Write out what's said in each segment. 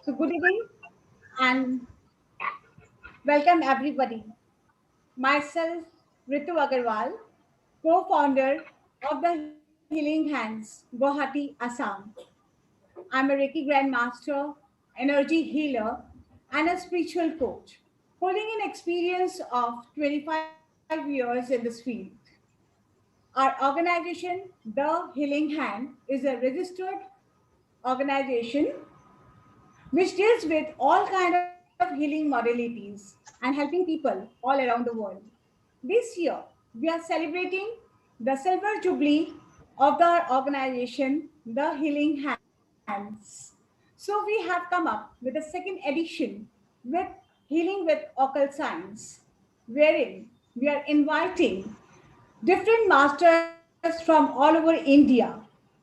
So, good evening and welcome everybody. Myself, Ritu Agarwal, co founder of the Healing Hands, Guwahati, Assam. I'm a Reiki Grandmaster, energy healer, and a spiritual coach, holding an experience of 25 years in this field. Our organization, The Healing Hand, is a registered organization which deals with all kind of healing modalities and helping people all around the world. This year, we are celebrating the silver jubilee of the organization, the Healing Hands. So we have come up with a second edition with Healing with Occult Science, wherein we are inviting different masters from all over India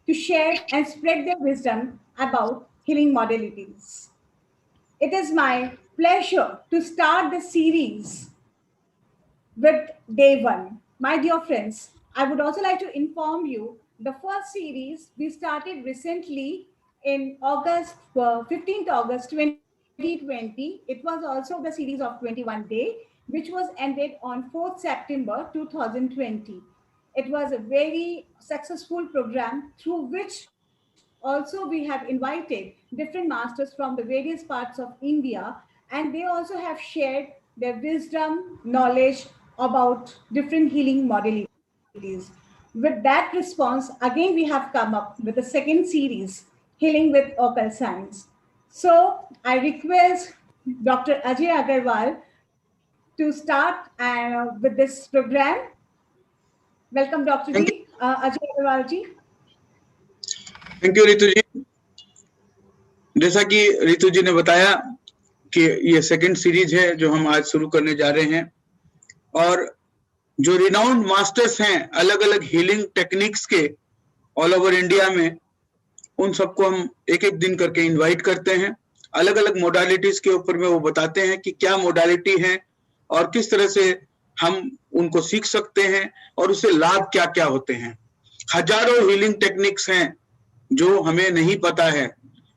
to share and spread their wisdom about healing modalities. It is my pleasure to start the series with day one. My dear friends, I would also like to inform you the first series we started recently in August, 15th August 2020. It was also the series of 21 day, which was ended on 4th September 2020. It was a very successful program through which also we have invited different masters from the various parts of India, and they also have shared their wisdom, knowledge about different healing modalities. With that response, again, we have come up with the second series, Healing with Occult Science. So I request Dr. Ajay Agarwal to start with this program. Welcome, Dr. Thank Ji, Ajay Agarwal Ji. You Ritu ji. जैसा कि रितु जी ने बताया कि ये second series है जो हम आज शुरू करने जा रहे हैं, और जो रिनाउंड मास्टर्स हैं अलग अलग हीलिंग टेक्निक्स के ऑल ओवर इंडिया में, उन सबको हम एक एक दिन करके इनवाइट करते हैं। अलग अलग मोडालिटीज के ऊपर में वो बताते हैं कि क्या मोडालिटी है और किस तरह से हम उनको सीख सकते हैं और उससे लाभ क्या क्या होते हैं। हजारों हीलिंग टेक्निक्स हैं जो हमें नहीं पता है।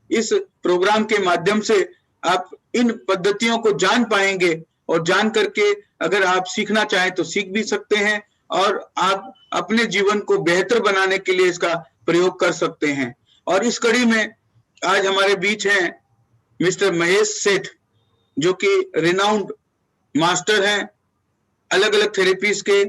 इस प्रोग्राम के माध्यम से आप इन पद्धतियों को जान पाएंगे और जान करके अगर आप सीखना चाहें तो सीख भी सकते हैं और आप अपने जीवन को बेहतर बनाने के लिए इसका प्रयोग कर सकते हैं। और इस कड़ी में आज हमारे बीच हैं मिस्टर महेश सेठ, जो कि रिनाउंड मास्टर हैं अलग अलग थेरेपीज के,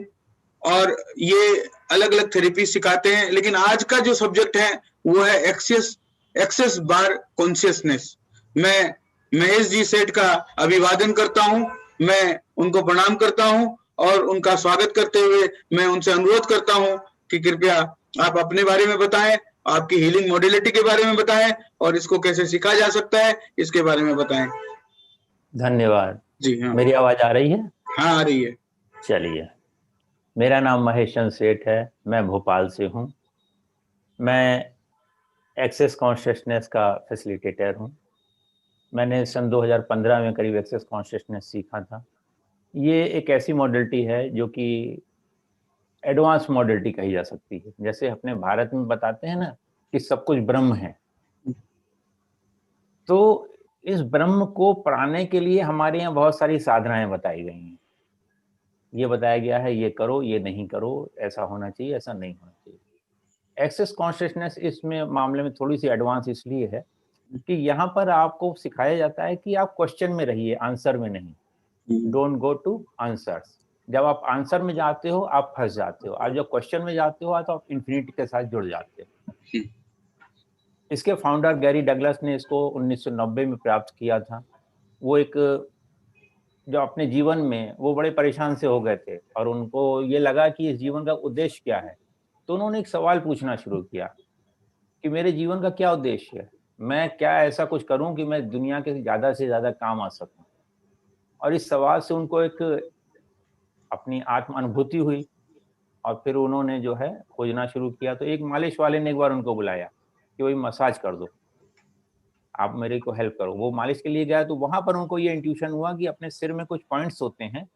और ये अलग अलग थेरेपी सिखाते हैं। लेकिन आज का जो सब्जेक्ट है वो है एक्सेस बार कॉन्शियसनेस। मैं महेश जी सेठ का अभिवादन करता हूं, मैं उनको प्रणाम करता हूं और उनका स्वागत करते हुए मैं उनसे अनुरोध करता हूं कि कृपया आप अपने बारे में बताएं, आपकी हीलिंग मॉडलिटी के बारे में बताएं और इसको कैसे सीखा जा सकता है इसके बारे में बताएं। धन्यवाद जी हाँ। मेरी आवाज आ रही है? हाँ, आ रही है। चलिए, मेरा नाम महेश चंद्र सेठ है, मैं भोपाल से हूँ। मैं एक्सेस कॉन्शियसनेस का फैसिलिटेटर हूँ। मैंने सन 2015 में करीब एक्सेस कॉन्शियसनेस सीखा था। ये एक ऐसी मॉडलिटी है जो कि एडवांस मॉडलिटी कही जा सकती है। जैसे अपने भारत में बताते हैं ना कि सब कुछ ब्रह्म है, तो इस ब्रह्म को पाने के लिए हमारे यहाँ बहुत सारी साधनाएं बताई गई हैं। ये बताया गया है ये करो, ये नहीं करो, ऐसा होना चाहिए, ऐसा नहीं होना चाहिए। एक्सेस कॉन्शियसनेस इसमें मामले में थोड़ी सी एडवांस इसलिए है कि यहाँ पर आपको सिखाया जाता है कि आप क्वेश्चन में रहिए, आंसर में नहीं। Don't go two answers. जब आप आंसर में जाते हो आप फंस जाते हो, आप जब क्वेश्चन में जाते हो तो आप इन्फिनिटी के साथ जुड़ जाते हो। इसके फाउंडर गैरी डगलस ने इसको 1990 में प्राप्त किया था। वो एक जो अपने जीवन में वो बड़े परेशान से हो गए थे और उनको ये लगा कि इस जीवन का उद्देश्य क्या है, तो उन्होंने एक सवाल पूछना शुरू किया कि मेरे जीवन का क्या उद्देश्य है, मैं क्या ऐसा कुछ करूं कि मैं दुनिया के ज़्यादा से ज़्यादा काम आ सकूं। और इस सवाल से उनको एक अपनी आत्म अनुभूति हुई और फिर उन्होंने जो है खोजना शुरू किया। तो एक मालिश वाले ने एक बार उनको बुलाया कि वही मसाज कर दो, आप मेरे को हेल्प करो। वो मालिश के लिए गया तो वहाँ पर उनको ये इंट्यूशन हुआ कि अपने सिर में कुछ पॉइंट्स होते हैं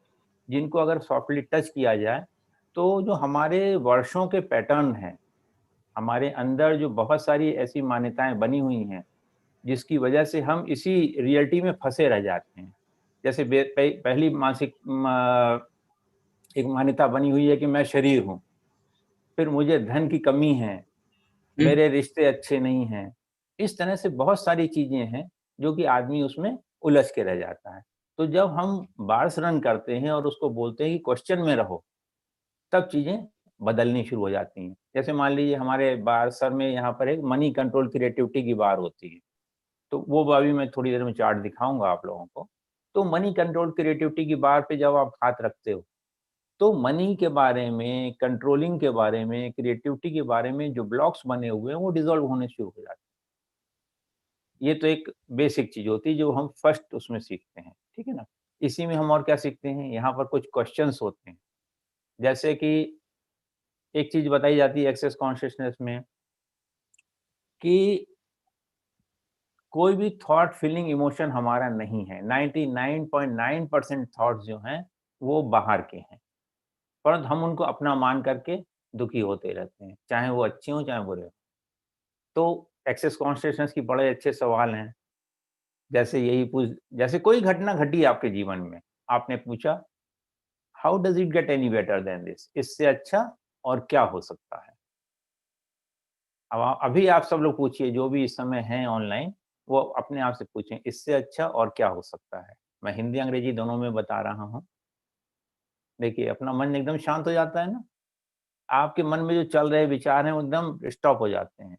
जिनको अगर सॉफ्टली टच किया जाए तो जो हमारे वर्षों के पैटर्न हैं, हमारे अंदर जो बहुत सारी ऐसी मान्यताएं बनी हुई हैं जिसकी वजह से हम इसी रियलिटी में फंसे रह जाते हैं। जैसे पहली मानसिक एक मान्यता बनी हुई है कि मैं शरीर हूँ, फिर मुझे धन की कमी है, मेरे रिश्ते अच्छे नहीं हैं। इस तरह से बहुत सारी चीज़ें हैं जो कि आदमी उसमें उलझ के रह जाता है। तो जब हम बार्स रन करते हैं और उसको बोलते हैं कि क्वेश्चन में रहो, तब चीज़ें बदलनी शुरू हो जाती हैं। जैसे मान लीजिए हमारे बार सर में यहाँ पर एक मनी कंट्रोल क्रिएटिविटी की बार होती है, तो वो अभी मैं थोड़ी देर में चार्ट दिखाऊँगा आप लोगों को। तो मनी कंट्रोल क्रिएटिविटी की बार पे जब आप हाथ रखते हो, तो मनी के बारे में, कंट्रोलिंग के बारे में, क्रिएटिविटी के बारे में जो ब्लॉक्स बने हुए हैं, वो डिसॉल्व होने शुरू हो जाते हैं। ये तो एक बेसिक चीज़ होती है जो हम फर्स्ट उसमें सीखते हैं, ठीक है ना? इसी में हम और क्या सीखते हैं, यहाँ पर कुछ क्वेश्चन्स होते हैं। जैसे कि एक चीज़ बताई जाती है एक्सेस कॉन्शियसनेस में कि कोई भी थॉट, फीलिंग, इमोशन हमारा नहीं है। 99.9% थॉट्स जो हैं, वो बाहर के हैं। परंतु हम उनको अपना मान करके दुखी होते रहते हैं, चाहे वो अच्छे हों, चाहे बुरे हों। तो एक्सेस कॉन्शियसनेस की बड़े अच्छे सवाल हैं। जैसे कोई घटना घटी आपके जीवन में, आपने पूछा, how does it get any better than this? इससे अच्छा और क्या हो सकता है? अभी आप सब लोग पूछिए, जो भी इस समय हैं ऑनलाइन, वो अपने आप से पूछें, इससे अच्छा और क्या हो सकता है? मैं हिंदी, अंग्रेजी दोनों में बता रहा हूँ। देखिए, अपना मन एकदम शांत हो जाता है ना? आपके मन में जो चल रहे विचार हैं, वो एकदम स्टॉप हो जाते हैं।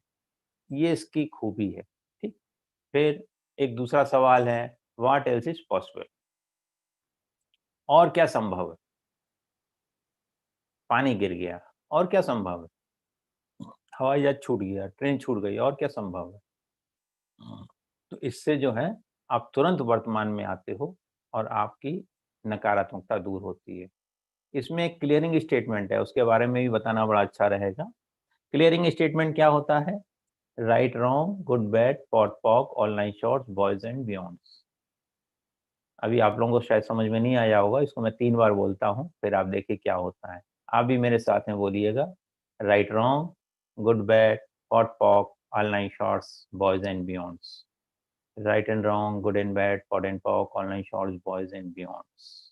ये इसकी खूबी है, ठीक? फिर एक दूसरा सवाल है, व्हाट एल्स इज़ पॉसिबल? और क्या संभव है? पानी गिर गया, और क्या संभव है? हवाई जहाज़ छूट गया, ट्रेन छूट गई, और क्या संभव है? तो इससे जो है, आप तुरंत वर्तमान में आते हो और आपकी नकारात्मकता दूर होती है। इसमें एक क्लीयरिंग स्टेटमेंट है, उसके बारे में भी बताना बड़ा अच्छा रहेगा। क्लीयरिंग स्टेटमेंट क्या होता है? Right, wrong, good, bad, POD, POC, all 9 shorts, boys and beyonds. अभी आप लोगों को शायद समझ में नहीं आया होगा, इसको मैं 3 बार बोलता हूँ, फिर आप देखिए क्या होता है। आप भी मेरे साथ में बोलिएगा, right, wrong, good, bad, POD, POC, all 9 shorts, boys and beyonds. Right and wrong, good and bad, POD and POC, all 9 shorts, boys and beyonds.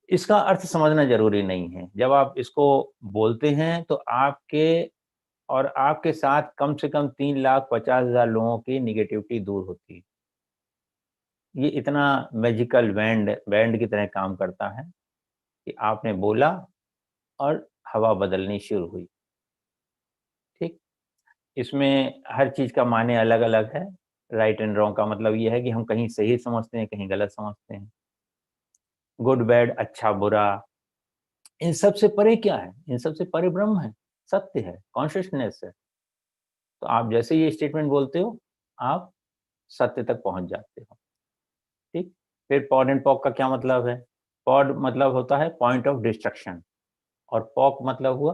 इसका अर्थ समझना ज़रूरी नहीं है। जब आप इसको बोलते हैं तो आपके साथ कम से कम 3,50,000 लोगों की नेगेटिविटी दूर होती है। ये इतना मैजिकल बैंड की तरह काम करता है कि आपने बोला और हवा बदलनी शुरू हुई, ठीक? इसमें हर चीज़ का माने अलग-अलग है। राइट एंड रॉन्ग का मतलब ये है कि हम कहीं सही समझते हैं, कहीं गलत समझते हैं। गुड बैड, अच्छा बुरा, इन सब से परे क्या है? इन सब से परे ब्रह्म है, सत्य है, कॉन्शियसनेस है। तो आप जैसे ही ये स्टेटमेंट बोलते हो, आप सत्य तक पहुँच जाते हो, ठीक? फिर पॉड एंड पॉक का क्या मतलब है? पॉड मतलब होता है पॉइंट ऑफ डिस्ट्रक्शन और पॉक मतलब हुआ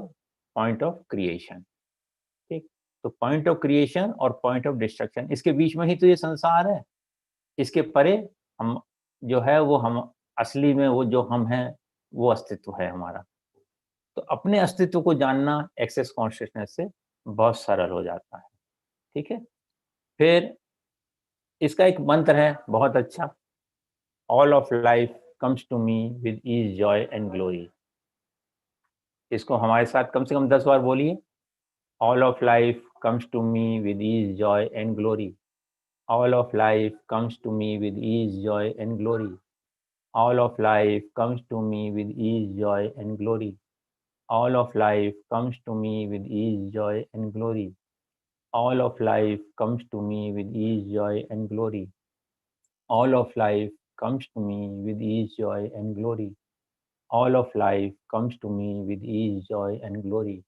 पॉइंट ऑफ क्रिएशन, ठीक? तो पॉइंट ऑफ क्रिएशन और पॉइंट ऑफ डिस्ट्रक्शन, इसके बीच में ही तो ये संसार है। इसके परे हम जो है वो हम असली में वो जो हम हैं, वो अस्तित्व है हमारा। तो अपने अस्तित्व को जानना एक्सेस कॉन्शियसनेस से बहुत सरल हो जाता है, ठीक है? फिर इसका एक मंत्र है बहुत अच्छा, all of life comes to me with ease, joy and glory. इसको हमारे साथ कम से कम 10 बार बोलिए। All of life comes to me with ease, joy and glory. All of life comes to me with ease, joy and glory. All of life comes to me with ease, joy and glory. All of life comes to me with ease, joy and glory. All of life comes to me with ease, joy and glory. All of life comes to me with ease, joy and glory. All of life comes to me with ease, joy and glory.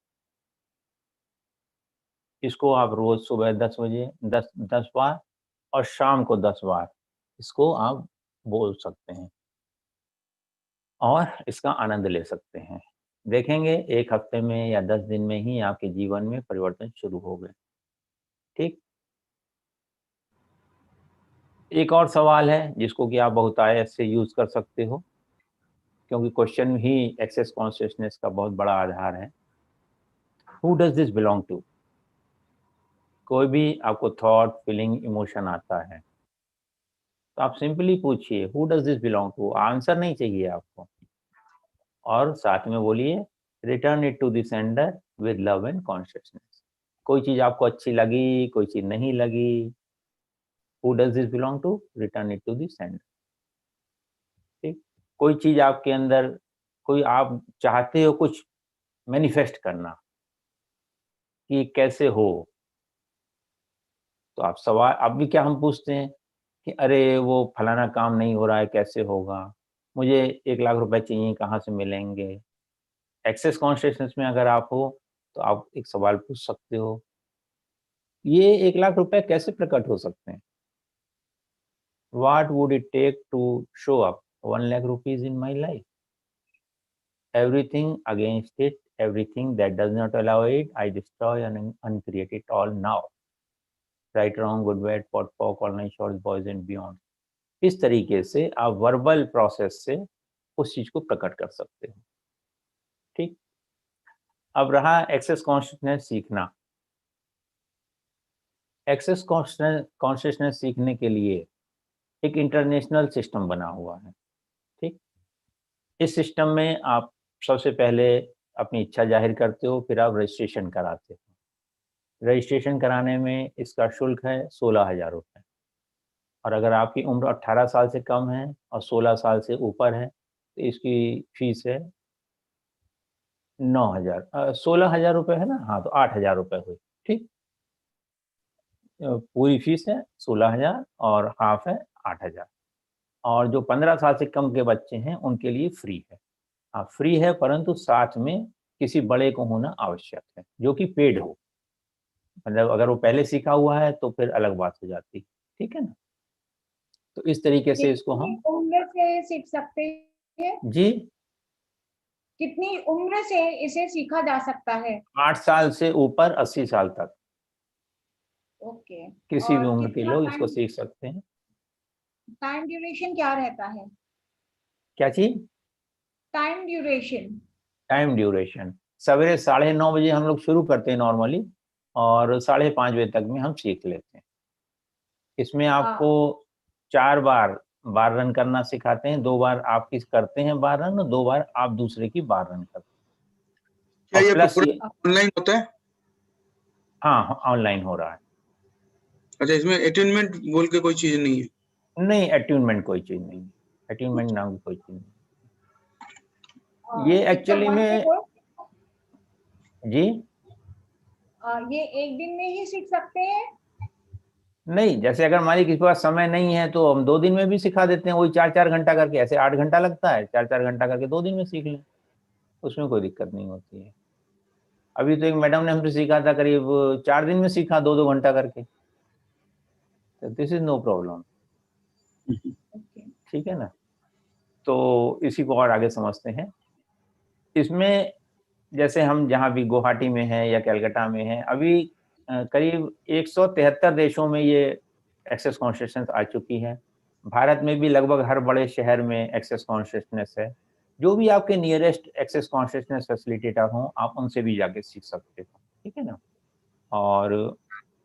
इसको आप रोज़ सुबह 10 बजे 10 बार और शाम को 10 बार इसको आप बोल सकते हैं और इसका आनंद ले सकते हैं। देखेंगे 1 हफ्ते में या 10 दिन में ही आपके जीवन में परिवर्तन शुरू हो गए, ठीक? एक और सवाल है जिसको कि आप बहुतायत से यूज़ कर सकते हो, क्योंकि क्वेश्चन ही एक्सेस कॉन्शियसनेस का बहुत बड़ा आधार है। हू डज़ दिस बिलॉन्ग टू? कोई भी आपको थॉट, फीलिंग, इमोशन आता है तो आप सिंपली पूछिए who does this belong to, answer नहीं चाहिए आपको, और साथ में बोलिए return it to the sender with love and consciousness. कोई चीज आपको अच्छी लगी, कोई चीज नहीं लगी, who does this belong to, return it to the sender. ठीक, कोई चीज आपके अंदर, कोई आप चाहते हो कुछ मैनिफेस्ट करना कि कैसे हो, तो आप सवाल अब भी क्या हम पूछते हैं कि अरे वो फलाना काम नहीं हो रहा है, कैसे होगा, मुझे 1 लाख रुपए चाहिए, कहाँ से मिलेंगे। एक्सेस कॉन्शियसनेस में अगर आप हो तो आप एक सवाल पूछ सकते हो, ये 1 लाख रुपए कैसे प्रकट हो सकते हैं, what would it take to show up 1 lakh rupees in my life, everything against it, everything that does not allow it, I destroy and uncreate it all now. Right, wrong, good, bad, pot, pock, online shorts, boys and beyond. इस तरीके से आप verbal process से उस चीज को प्रकट कर सकते हो। ठीक, अब रहा एक्सेस कॉन्शियसनेस सीखना। एक्सेस कॉन्शियसनेस सीखने के लिए एक इंटरनेशनल सिस्टम बना हुआ है। ठीक, इस सिस्टम में आप सबसे पहले अपनी इच्छा जाहिर करते हो, फिर आप रजिस्ट्रेशन कराते हो। रजिस्ट्रेशन कराने में इसका शुल्क है 16,000 रुपये, और अगर आपकी उम्र 18 साल से कम है और 16 साल से ऊपर है तो इसकी फीस है 9,000, 16,000 रुपये है ना, हाँ तो 8,000 रुपये हुई। ठीक, पूरी फीस है 16,000 और हाफ है 8,000, और जो 15 साल से कम के बच्चे हैं उनके लिए फ्री है। हाँ फ्री है, परंतु साथ में किसी बड़े को होना आवश्यक है जो कि पेड हो, मतलब अगर वो पहले सीखा हुआ है तो फिर अलग बात हो जाती। ठीक है ना, तो इस तरीके से इसको कितनी हम उम्र से सीख सकते हैं? जी कितनी उम्र से इसे सीखा जा सकता है? 8 साल से ऊपर 80 साल तक ओके। किसी भी और उम्र के कितना लोग इसको टाइम सीख सकते हैं। टाइम ड्यूरेशन क्या रहता है? क्या चीज? Time duration. टाइम ड्यूरेशन सवेरे 9:30 बजे हम लोग शुरू करते हैं नॉर्मली, और 5:30 बजे तक में हम सीख लेते हैं। इसमें आपको 4 बार बार रन करना सिखाते हैं, 2 बार आप किस करते हैं बार रन, और 2 बार आप दूसरे की बार रन करते हैं। क्या और ये प्लस पूरा ये, ऑनलाइन होता है? हाँ ऑनलाइन हो रहा है। अच्छा, इसमें अटेनमेंट बोल के कोई चीज नहीं है? नहीं, अट्यूनमेंट कोई चीज नहीं, अट्यूनमेंट नाम की कोई चीज नहीं। ये एक्चुअली में जी ये एक दिन में ही सीख सकते हैं? नहीं, जैसे अगर हमारी किसी के पास समय नहीं है तो हम 2 दिन में भी सिखा देते हैं, वही 4-4 घंटा करके, ऐसे 8 घंटा लगता है, 4-4 घंटा करके 2 दिन में सीख लें, उसमें कोई दिक्कत नहीं होती है। अभी तो एक मैडम ने हमसे सीखा था, करीब 4 दिन में सीखा, 2-2 घंटा करके, तो दिस इज नो प्रॉब्लम। ठीक है ना, तो इसी को और आगे समझते हैं। इसमें जैसे हम जहाँ भी गुवाहाटी में हैं या कलकत्ता में हैं, अभी करीब 173 देशों में ये एक्सेस कॉन्शियसनेस आ चुकी है। भारत में भी लगभग हर बड़े शहर में एक्सेस कॉन्शियसनेस है। जो भी आपके नियरेस्ट एक्सेस कॉन्शियसनेस फैसिलिटेटर हों, आप उनसे भी जाके सीख सकते हो। ठीक है ना, और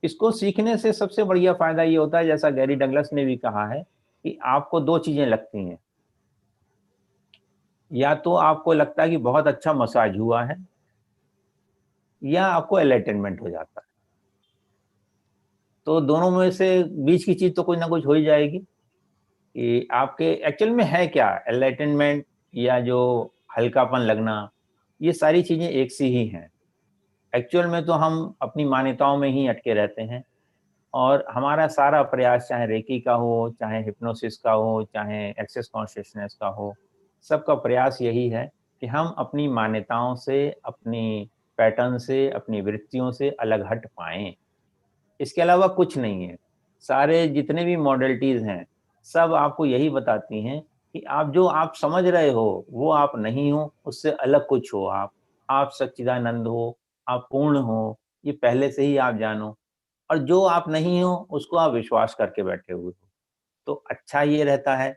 इसको सीखने से सबसे बढ़िया फ़ायदा ये होता है, जैसा गैरी डगलस ने भी कहा है, कि आपको 2 चीज़ें लगती हैं। या तो आपको लगता है कि बहुत अच्छा मसाज हुआ है, या आपको एनलाइटनमेंट हो जाता है। तो दोनों में से बीच की चीज़ तो कुछ ना कुछ हो ही जाएगी, कि आपके एक्चुअल में है क्या, एनलाइटनमेंट या जो हल्कापन लगना, ये सारी चीज़ें एक सी ही हैं। एक्चुअल में तो हम अपनी मान्यताओं में ही अटके रहते हैं, और हमारा सारा प्रयास चाहे रेकी का हो, चाहे हिप्नोसिस का हो, चाहे एक्सेस कॉन्शियसनेस का हो, सबका प्रयास यही है कि हम अपनी मान्यताओं से, अपनी पैटर्न से, अपनी वृत्तियों से अलग हट पाएँ। इसके अलावा कुछ नहीं है। सारे जितने भी मॉडलिटीज़ हैं, सब आपको यही बताती हैं कि आप जो आप समझ रहे हो, वो आप नहीं हो, उससे अलग कुछ हो आप। आप सच्चिदानंद हो, आप पूर्ण हो, ये पहले से ही आप जानो, और जो आप नहीं हो, उसको आप विश्वास करके बैठे हुए हो। तो अच्छा ये रहता है,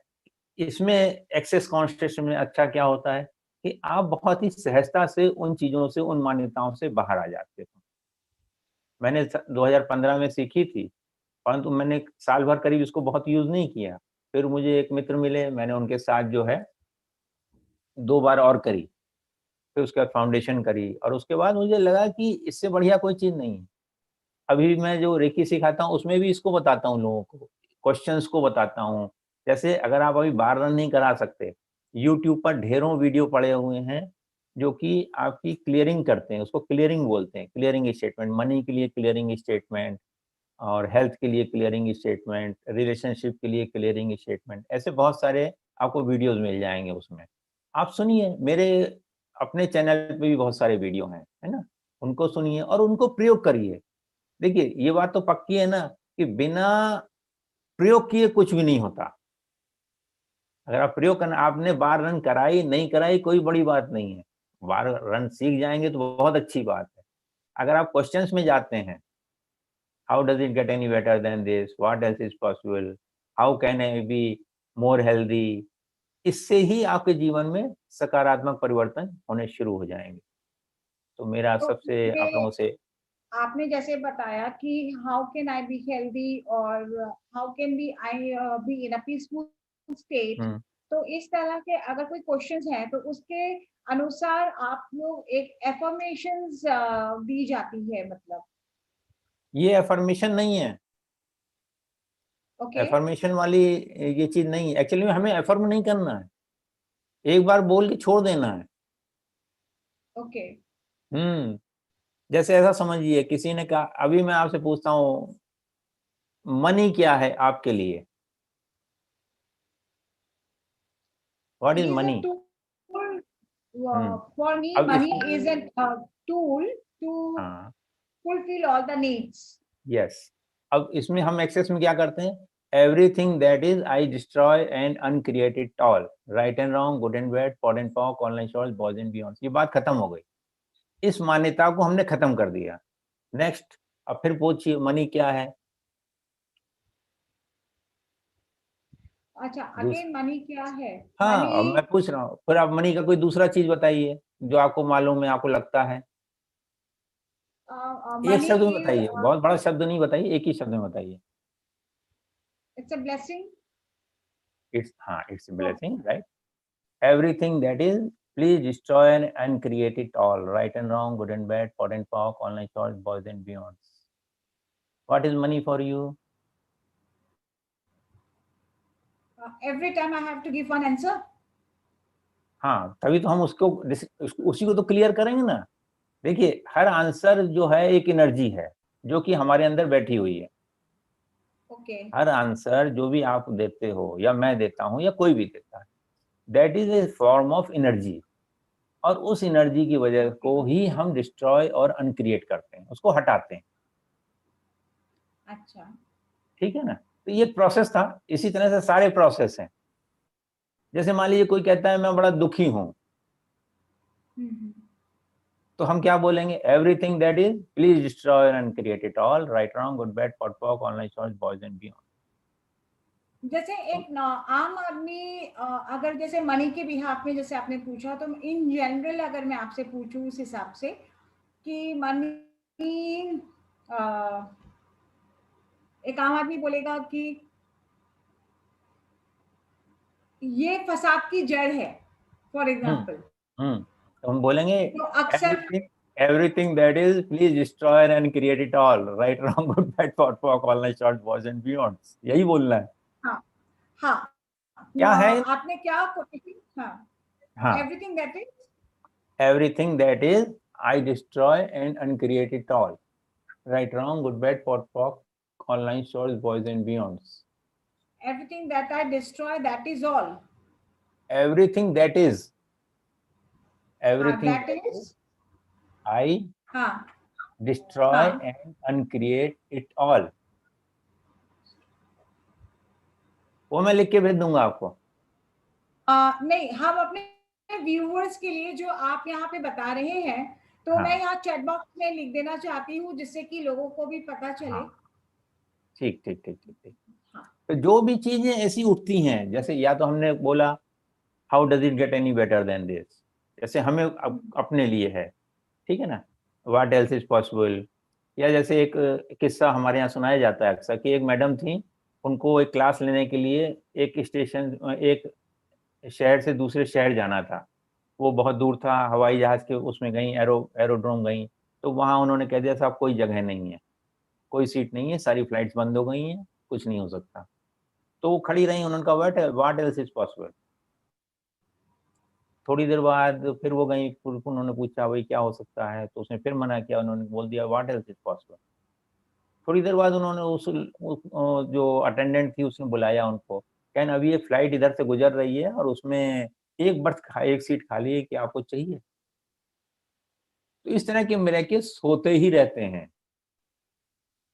इसमें एक्सेस कॉन्शियसनेस में अच्छा क्या होता है कि आप बहुत ही सहजता से उन चीज़ों से, उन मान्यताओं से बाहर आ जाते हो। मैंने 2015 में सीखी थी, परंतु मैंने साल भर करीब इसको बहुत यूज़ नहीं किया। फिर मुझे एक मित्र मिले, मैंने उनके साथ जो है 2 बार और करी, फिर उसके बाद फाउंडेशन करी और उसके बाद मुझे लगा कि इससे बढ़िया कोई चीज़ नहीं है। अभी भी मैं जो रेकी सिखाता हूँ उसमें भी इसको बताता हूँ लोगों को, क्वेश्चंस को बताता हूँ। जैसे अगर आप अभी बार रन नहीं करा सकते, यूट्यूब पर ढेरों वीडियो पड़े हुए हैं जो कि आपकी क्लियरिंग करते हैं, उसको क्लियरिंग बोलते हैं, क्लियरिंग स्टेटमेंट, मनी के लिए क्लियरिंग स्टेटमेंट और हेल्थ के लिए क्लियरिंग स्टेटमेंट, रिलेशनशिप के लिए क्लियरिंग स्टेटमेंट, ऐसे बहुत सारे आपको वीडियोज़ मिल जाएँगे उसमें। आप सुनिए, मेरे अपने चैनल पे भी बहुत सारे वीडियो हैं, है ना? उनको सुनिए और उनको प्रयोग करिए। देखिए, ये बात तो पक्की है ना कि बिना प्रयोग किए कुछ भी नहीं होता। अगर आप प्रयोग करना आपने बार रन कराई, नहीं कराई कोई बड़ी बात नहीं है। बार रन सीख जाएँगे तो बहुत अच्छी बात है। अगर आप क्वेश्चन्स में जाते हैं, how does it get any better than this? What else is possible? How can I be more healthy? इससे ही आपके जीवन में सकारात्मक परिवर्तन होने शुरू हो जाएँगे। तो मेरा तो सबसे आप ये लोगों से आपने जैसे बताया कि how can I be healthy और how can be I be in a peaceful state, हुँ, तो इस तरह के अगर कोई क्वेश्चंस हैं तो उसके अनुसार आप लोग एक एफर्मेशंस दी जाती है, मतलब। ये अफ़र्मेशन नहीं है। ओके। अफ़र्मेशन वाली ये चीज़ नहीं है। एक्चुअली में हमें अफ़र्म नहीं करना है। एक बार बोल के छोड़ देना है। ओके। हुँ, जैसे ऐसा समझिए किसी ने कहा अभी मैं आपसे पूछता हूँ, मनी क्या है आपके लिए? What is money is a money? Tool, हुँ, फॉर मी अब मनी इसमें इज अ टूल टू हाँ, fulfil all the needs. Yes. अब इसमें हम एक्सेस में क्या करते हैं? Everything that is I destroy and uncreate it all, right and wrong, good and bad, POD and POC, all nine shorts, boys and beyonds. ये बात खत्म हो गई। इस मान्यता को हमने खत्म कर दिया। नेक्स्ट, अब फिर पूछिए मनी क्या है? अच्छा, दूस अगेन मनी क्या है? हाँ, मनी, अब मैं पूछ रहा हूँ, फिर आप मनी का कोई दूसरा चीज़ बताइए, जो आपको मालूम है, आपको लगता है। एक मनी शब्द में इज, बताइए, बहुत बड़ा शब्द नहीं बताइए, एक ही शब्द में बताइए। It's a blessing. It's a blessing, right? Everything that is please destroy and create it all, right and wrong, good and bad, POD and POC, all nine shorts, boys and beyonds. What is money for you? Every time I have to give one answer. हाँ, तभी तो हम उसी को तो clear करेंगे ना। देखिए, हर आंसर जो है एक एनर्जी है, जो कि हमारे अंदर बैठी हुई है। ओके। हर आंसर जो भी आप देते हो या मैं देता हूँ या कोई भी देता है, that is a form of energy और उस एनर्जी की वजह को ही हम डिस्ट्रॉय और अनक्रिएट करते हैं, उसको हटाते हैं, अच्छा। ठीक है ना? तो ये एक प्रोसेस था, इसी तरह से सारे प्रोसेस हैं। जैसे मान लीजिए कोई कहता है मैं बड़ा दुखी हूँ, हम्म। तो हम क्या बोलेंगे? Everything that is please destroy and uncreate it all, right, wrong, good, bad, POD, POC, all nine shorts, boys and beyond. जैसे एक आम आदमी, अगर जैसे मनी के बिहाफ में जैसे आपने पूछा, तो इन जनरल अगर मैं आपसे पूछूं उस हिसाब से कि मनी, एक आम आदमी बोलेगा कि ये फसाद की जड़ है, फॉर हुँ, एग्जाम्पल। हुँ। तो हम बोलेंगे तो अक्सर, everything everything that is please destroy and create it all, right, wrong, good, bad, POD, POC, all nine shorts, boys and beyonds. यही बोलना है। हाँ, हाँ, क्या है? आपने क्या, हाँ, हाँ, everything that is, everything that is I destroy and uncreate it all. Right, wrong, good, bad, pot, pock, online shores, boys and beyonds. Everything that I destroy that is all. Everything that is, हाँ, everything that that is is, I हाँ, destroy हाँ। and uncreate it all. वो मैं लिख के भेज दूंगा आपको। नहीं, हम अपने व्यूअर्स के लिए जो आप यहाँ पे बता रहे हैं, तो मैं हाँ, यहाँ चैट बॉक्स में लिख देना चाहती हूँ जिससे कि लोगों को भी पता चले। हाँ, ठीक, ठीक, ठीक, ठीक, ठीक। हाँ। तो जो भी चीजें ऐसी उठती हैं, जैसे या तो हमने बोला how does it get any better than this, जैसे हमें अपने लिए है, ठीक है ना? व्हाट एल्स इज पॉसिबल, या जैसे एक किस्सा हमारे यहाँ सुनाया जाता है अक्सर कि एक मैडम थी, उनको एक क्लास लेने के लिए एक शहर से दूसरे शहर जाना था। वो बहुत दूर था, हवाई जहाज़ के उसमें गईं, एरोड्रोम गईं, तो वहाँ उन्होंने कह दिया साहब कोई जगह नहीं है, कोई सीट नहीं है, सारी फ्लाइट्स बंद हो गई हैं, कुछ नहीं हो सकता। तो वो खड़ी रहीं, उन्होंने कहा व्हाट एल्स इज़ पॉसिबल। थोड़ी देर बाद फिर वो गईं, फिर उन्होंने पूछा भई क्या हो सकता है? तो उसने फिर मना किया, उन्होंने बोल दिया व्हाट एल्स इज़ पॉसिबल। थोड़ी देर बाद उन्होंने जो अटेंडेंट थी उसने बुलाया उनको, कहन अभी एक फ्लाइट इधर से गुज़र रही है और उसमें एक सीट खाली है, क्या आपको चाहिए? तो इस तरह के मिरेकल्स होते ही रहते हैं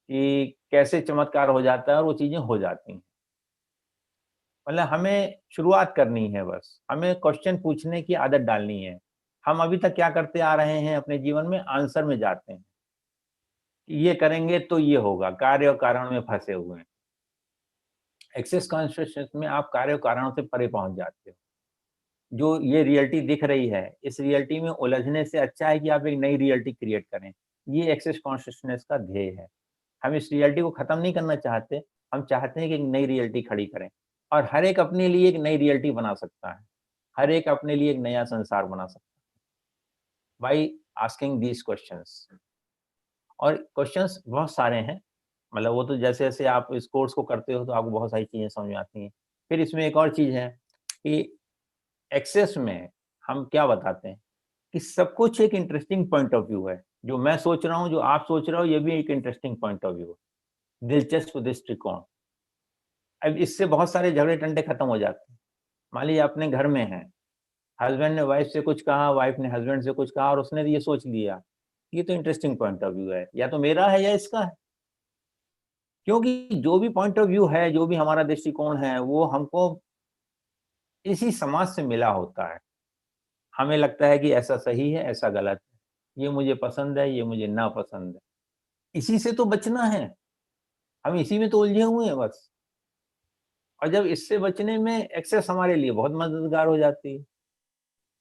कि कैसे चमत्कार हो जाता है और वो चीज़ें हो जाती हैं। मतलब हमें शुरुआत करनी है बस, हमें क्वेश्चन पूछने की आदत डालनी है। हम अभी तक क्या करते आ रहे हैं अपने जीवन में, आंसर में जाते हैं। ये करेंगे तो ये होगा, कार्य और कारण में फँसे हुए हैं। एक्सेस कॉन्शसनेस में आप कार्य और कारणों से परे पहुँच जाते हो। जो ये रियलिटी दिख रही है, इस रियलिटी में उलझने से अच्छा है कि आप एक नई रियलिटी क्रिएट करें। ये एक्सेस कॉन्शसनेस का ध्येय है। हम इस रियलिटी को खत्म नहीं करना चाहते, हम चाहते हैं कि एक नई रियलिटी खड़ी करें और हर एक अपने लिए एक नई रियलिटी बना सकता है। हर एक अपने लिए एक नया संसार बना सकता है बाय आस्किंग दीज़ क्वेश्चन्स। और क्वेश्चन्स बहुत सारे हैं, मतलब वो तो जैसे-जैसे आप इस कोर्स को करते हो तो आपको बहुत सारी चीज़ें समझ में आती हैं। फिर इसमें एक और चीज़ है कि एक्सेस में हम क्या बताते हैं कि सब कुछ एक इंटरेस्टिंग पॉइंट ऑफ व्यू है। जो मैं सोच रहा हूँ, जो आप सोच रहे हो, ये भी एक इंटरेस्टिंग पॉइंट ऑफ व्यू है। दिलचस्प दृष्टिकोण। अब इससे बहुत सारे झगड़े-टंटे खत्म हो जाते हैं। मान लीजिए अपने घर में हैं, हस्बैंड ने वाइफ से कुछ कहा, वाइफ ने हस्बैंड से कुछ कहा और उसने ये सोच लिया, ये तो इंटरेस्टिंग पॉइंट ऑफ व्यू है, या तो मेरा है या इसका है। क्योंकि जो भी पॉइंट ऑफ व्यू है, जो भी हमारा दृष्टिकोण है, वो हमको इसी समाज से मिला होता है। हमें लगता है कि ऐसा सही है, ऐसा गलत है। ये मुझे पसंद है, ये मुझे नापसंद है। इसी से तो बचना है। हम इसी में तो उलझे हुए हैं बस। और जब इससे बचने में एक्सेस हमारे लिए बहुत मददगार हो जाती है।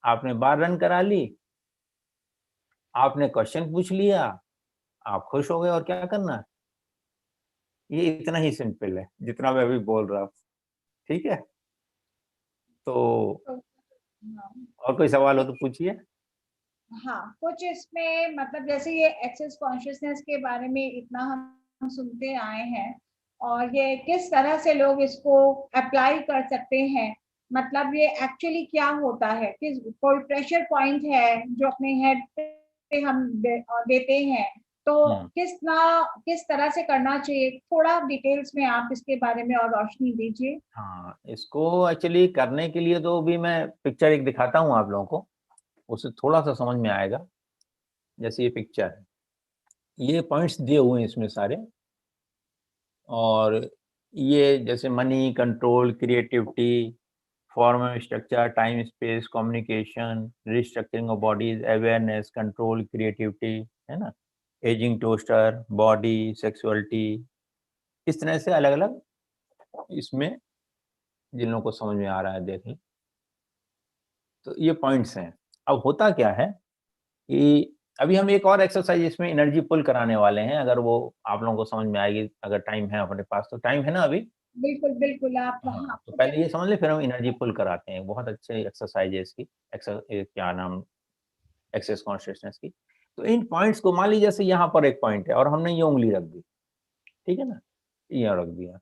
आपने बार रन करा ली, आपने क्वेश्चन पूछ लिया, आप खुश हो गए और क्या करना है? ये इतना ही सिंपल है, जितना मैं अभी बोल रहा हूँ। ठीक है? तो तो हाँ, और कोई सवाल हो तो देखिए, पूछिए। हाँ, कुछ इसमें मतलब जैसे ये एक्सेस कॉन्शियसनेस के बारे में इतना हम सुनते आए हैं और ये किस तरह से लोग इसको अप्लाई कर सकते हैं, मतलब ये एक्चुअली क्या होता है, किस कोई प्रेशर पॉइंट है जो अपने हेड पे हम देते हैं, तो हुँ। किस तरह से करना चाहिए, थोड़ा डिटेल्स में आप इसके बारे में और रोशनी दीजिए। हाँ, इसको एक्चुअली करने के लिए तो अभी मैं पिक्चर एक दिखाता हूँ आप लोगों को, उससे थोड़ा-सा समझ में आएगा। जैसे ये पिक्चर है, ये पॉइंट्स दिए हुए हैं इसमें सारे और ये जैसे money, control, creativity, form and structure, time space, communication, restructuring of bodies, awareness, control, creativity, है ना? एजिंग टोस्टर, बॉडी, सेक्सुअलिटी, इस तरह से अलग-अलग इसमें जिन लोगों को समझ में आ रहा है देख लें। तो ये पॉइंट्स हैं। अब होता क्या है कि अभी हम एक और एक्सरसाइज़ इसमें एनर्जी पुल कराने वाले हैं, अगर वो आप लोगों को समझ में आएगी, अगर टाइम है अपने पास तो। टाइम है ना अभी? बिल्कुल बिल्कुल, आप हाँ, हाँ तो पूछे। पहले ये समझ लें फिर हम एनर्जी पुल कराते हैं। बहुत अच्छी एक्सरसाइज़ है इसकी, क्या नाम, एक्सेस कॉन्शसनेस की। तो इन पॉइंट्स को मान लीजिए जैसे यहाँ पर एक पॉइंट है और हमने ये उँगली रख दी, ठीक है ना? यहाँ रख दिया।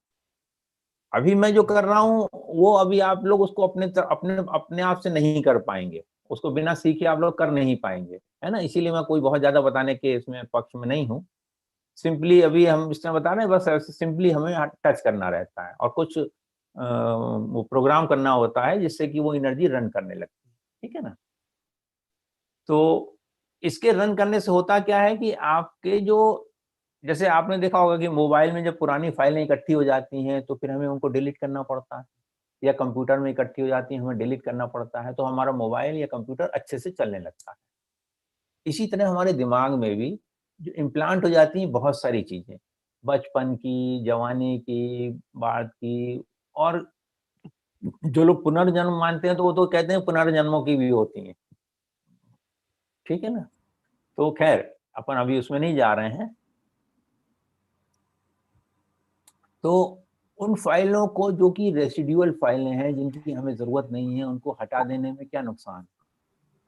अभी मैं जो कर रहा हूँ, वो अभी आप लोग उसको अपने आप से नहीं कर पाएँगे। उसको बिना सीखे आप लोग कर नहीं पाएँगे, है ना? इसीलिए मैं कोई बहुत ज़्यादा बताने के इसमें पक्ष में नहीं हूँ। सिंपली अभी हम इस तरह बता रहे हैं, बस ऐसे सिंपली हमें टच करना रहता है और कुछ वो प्रोग्राम करना होता है जिससे कि वो एनर्जी रन करने लगती है, ठीक है ना? तो इसके रन करने से होता क्या है कि आपके जो, जैसे आपने देखा होगा कि मोबाइल में जब पुरानी फाइलें इकट्ठी हो जाती हैं, तो फिर हमें उनको डिलीट करना पड़ता है या कंप्यूटर में इकट्ठी हो जाती हैं, हमें डिलीट करना पड़ता है, तो हमारा मोबाइल या कंप्यूटर अच्छे से चलने लगता है। इसी तरह हमारे दिमाग में भी जो इम्प्लांट हो जाती हैं बहुत सारी चीज़ें, बचपन की, जवानी की, बाद की, और जो लोग पुनर्जन्म मानते हैं, तो वो तो कहते हैं पुनर्जन्मों की भी होती हैं, ठीक है ना? तो ख़ैर अपन अभी उसमें नहीं जा रहे हैं। तो उन फाइलों को, जो कि रेसिडुअल फाइलें हैं, जिनकी हमें ज़रूरत नहीं है, उनको हटा देने में क्या नुकसान है।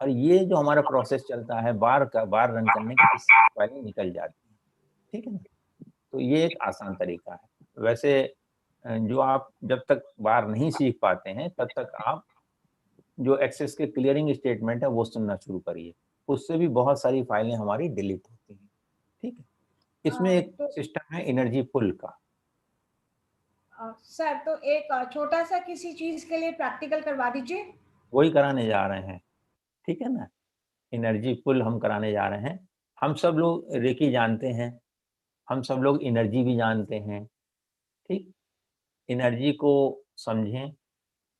और ये जो हमारा प्रोसेस चलता है, बार रन करने का, इससे फाइलें निकल जाती हैं, ठीक है ना। तो ये एक आसान तरीका है। वैसे जो आप जब तक बार नहीं सीख पाते हैं, तब तक आप जो एक्सेस के क्लियरिंग स्टेटमेंट है वो सुनना शुरू करिए। उससे भी बहुत सारी फाइलें हमारी डिलीट होती हैं, ठीक है। इसमें एक तो सिस्टम है एनर्जी पुल का। सर, तो एक छोटा सा किसी चीज के लिए प्रैक्टिकल करवा दीजिए। वही कराने जा रहे हैं, ठीक है ना। एनर्जी पुल हम कराने जा रहे हैं। हम सब लोग रेकी जानते हैं, हम सब लोग एनर्जी भी जानते हैं, ठीक। एनर्जी को समझें।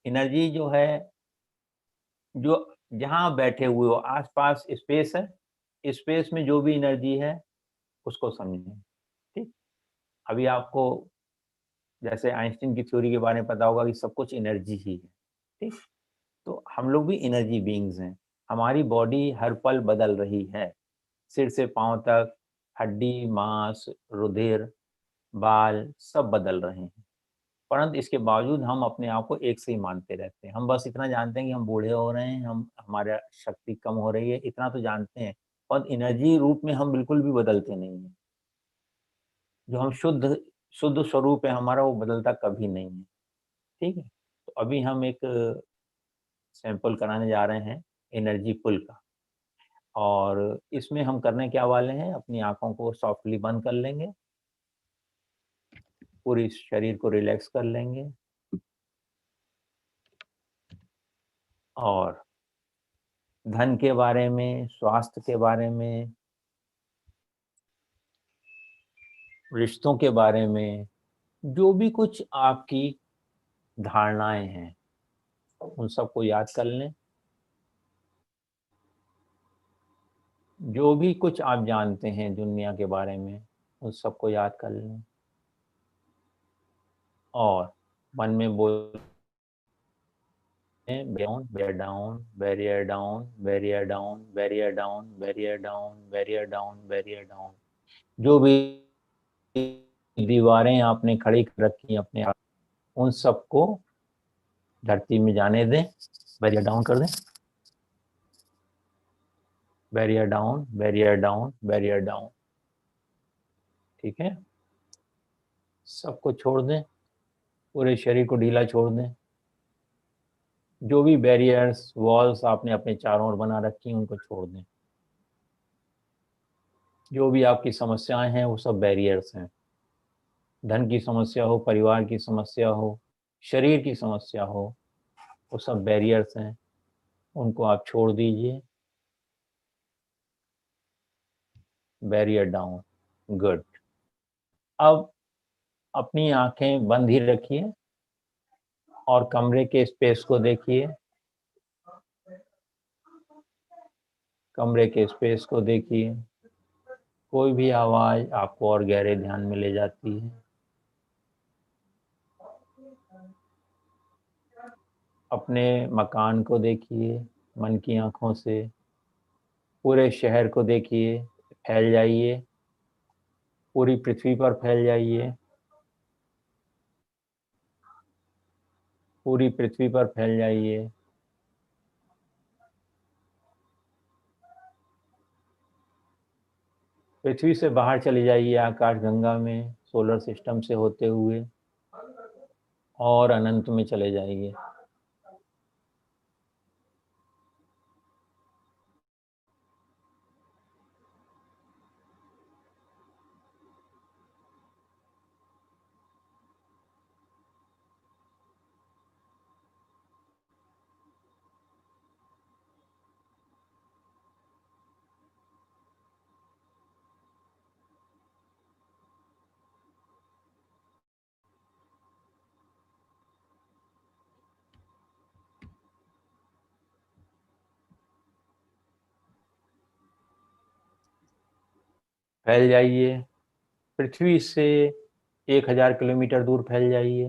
एनर्जी जो है, जो जहाँ आप बैठे हुए हो, आस-पास स्पेस है, स्पेस में जो भी एनर्जी है उसको समझें, ठीक। अभी आपको जैसे आइंस्टीन की थ्योरी के बारे में पता होगा कि सब कुछ एनर्जी ही है, ठीक। तो हम लोग भी एनर्जी बीइंग्स हैं। हमारी बॉडी हर पल बदल रही है, सिर से पाँव तक, हड्डी, मांस, रुधिर, बाल सब बदल रहे हैं। परंतु इसके बावजूद हम अपने आप को एक से ही मानते रहते हैं। हम बस इतना जानते हैं कि हम बूढ़े हो रहे हैं, हमारा शक्ति कम हो रही है, इतना तो जानते हैं। और एनर्जी रूप में हम बिल्कुल भी बदलते नहीं हैं। जो हम शुद्ध शुद्ध स्वरूप है हमारा, वो बदलता कभी नहीं है, ठीक है। तो अभी हम एक सैंपल कराने जा रहे हैं एनर्जी पुल का, और इसमें हम करने क्या वाले हैं, अपनी आँखों को सॉफ्टली बंद कर लेंगे, पूरी शरीर को रिलैक्स कर लेंगे, और धन के बारे में, स्वास्थ्य के बारे में, रिश्तों के बारे में, जो भी कुछ आपकी धारणाएँ हैं, उन सबको याद कर लें। जो भी कुछ आप जानते हैं दुनिया के बारे में, उन सबको याद कर लें, और मन में बोलें, down, bear down, barrier down, barrier down, barrier down, barrier down, barrier down, barrier down. जो भी दीवारें आपने खड़ी कर रखी हैं अपने आप, उन सबको धरती में जाने दें, बैरियर डाउन कर दें। Barrier down, barrier down, barrier down, ठीक है। सबको छोड़ दें, पूरे शरीर को ढीला छोड़ दें। जो भी बैरियर्स, वॉल्स आपने अपने चारों ओर बना रखी हैं, उनको छोड़ दें। जो भी आपकी समस्याएं हैं, वो सब बैरियर्स हैं। धन की समस्या हो, परिवार की समस्या हो, शरीर की समस्या हो, वो सब बैरियर्स हैं, उनको आप छोड़ दीजिए। Barrier down, good. अब अपनी आंखें बंद ही रखिए और कमरे के स्पेस को देखिए। कमरे के स्पेस को देखिए। कोई भी आवाज़ आपको और गहरे ध्यान में ले जाती है। अपने मकान को देखिए मन की आँखों से। पूरे शहर को देखिए, फैल जाइए, पूरी पृथ्वी पर फैल जाइए, पूरी पृथ्वी पर फैल जाइए। पृथ्वी से बाहर चले जाइए आकाशगंगा में, सोलर सिस्टम से होते हुए, और अनंत में चले जाइए। फैल जाइए, पृथ्वी से 1000 किलोमीटर दूर फैल जाइए,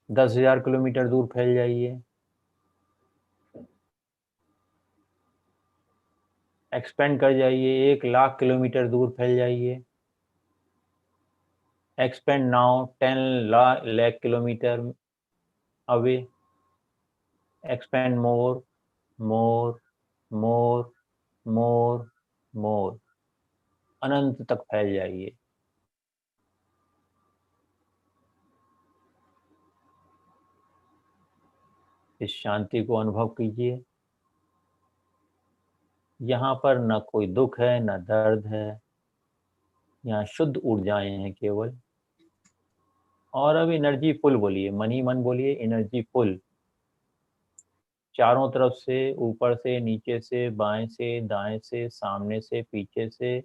10,000 किलोमीटर दूर फैल जाइए, एक्सपेंड कर जाइए, 1,00,000 किलोमीटर दूर फैल जाइए, expand now 10 lakh kilometer away, expand more, more, more, more, more, अनंत तक फैल जाइए। इस शांति को अनुभव कीजिए। यहाँ पर न कोई दुख है, न दर्द है, यहाँ शुद्ध ऊर्जाएं हैं केवल। और अब एनर्जी फुल बोलिए, मन ही मन बोलिए, एनर्जी फुल। चारों तरफ से, ऊपर से, नीचे से, बाएं से, दाएं से, सामने से, पीछे से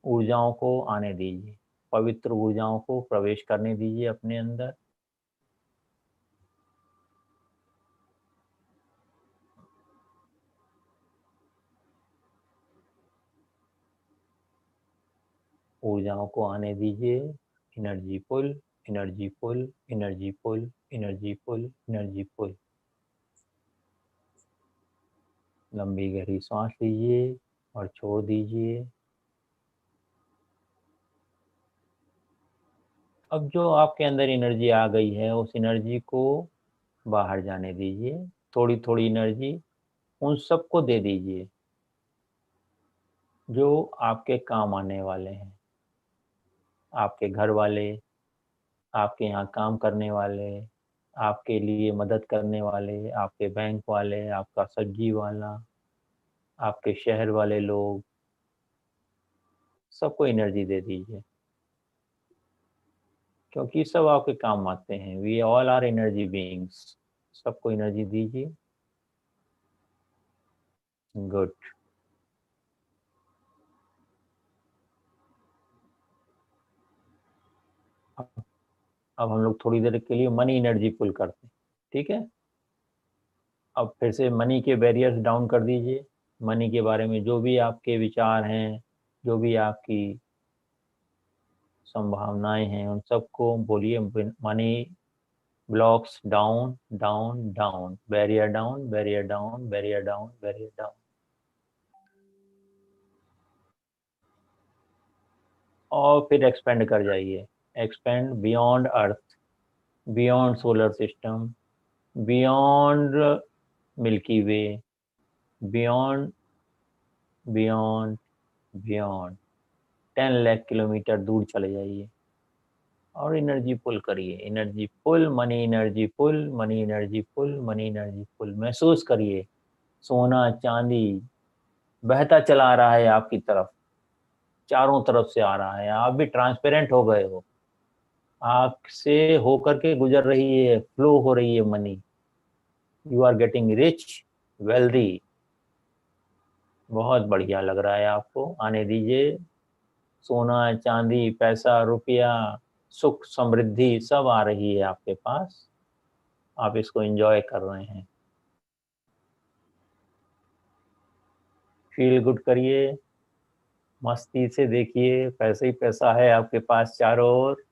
ऊर्जाओं को आने दीजिए। पवित्र ऊर्जाओं को प्रवेश करने दीजिए अपने अंदर। ऊर्जाओं को आने दीजिए। Energy full, energy full, energy full, energy full, energy full. लंबी गहरी सांस लीजिए और छोड़ दीजिए। अब जो आपके अंदर एनर्जी आ गई है, उस एनर्जी को बाहर जाने दीजिए। थोड़ी थोड़ी एनर्जी उन सबको दे दीजिए जो आपके काम आने वाले हैं। आपके घर वाले, आपके यहाँ काम करने वाले, आपके लिए मदद करने वाले, आपके बैंक वाले, आपका सब्जी वाला, आपके शहर वाले लोग, सबको एनर्जी दे दीजिए, क्योंकि सब आपके काम आते हैं। We all are energy beings. सबको एनर्जी दीजिए। गुड। अब हम लोग थोड़ी देर के लिए मनी एनर्जी पुल करते हैं, ठीक है। अब फिर से मनी के बैरियर्स डाउन कर दीजिए। मनी के बारे में जो भी आपके विचार हैं, जो भी आपकी संभावनाएं हैं, उन सबको बोलिए money blocks down, down, down, barrier down, barrier down, barrier down, barrier down. और फिर एक्सपेंड कर जाइए। Expand beyond earth, beyond solar system, beyond Milky Way, beyond, beyond, beyond 10 lakh kilometre दूर चले जाइए और एनर्जी पुल करिए। Energy pull, money energy pull, money energy pull, money energy pull. महसूस करिए सोना चांदी बहता चला आ रहा है आपकी तरफ, चारों तरफ से आ रहा है। आप भी ट्रांसपेरेंट हो गए हो, आपसे होकर के गुजर रही है, फ्लो हो रही है money. You are getting rich, wealthy. बहुत बढ़िया लग रहा है आपको, आने दीजिए। सोना चांदी, पैसा, रुपया, सुख समृद्धि सब आ रही है आपके पास। आप इसको एंजॉय कर रहे हैं। फील गुड करिए, मस्ती से देखिए, पैसे ही पैसा है आपके पास चारों ओर।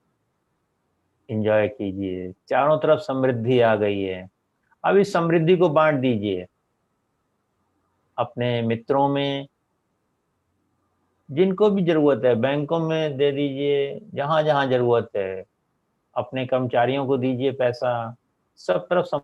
एंजॉय कीजिए, चारों तरफ समृद्धि आ गई है। अब इस समृद्धि को बांट दीजिए अपने मित्रों में, जिनको भी जरूरत है। बैंकों में दे दीजिए, जहां जहां जरूरत है। अपने कर्मचारियों को दीजिए पैसा। सब तरफ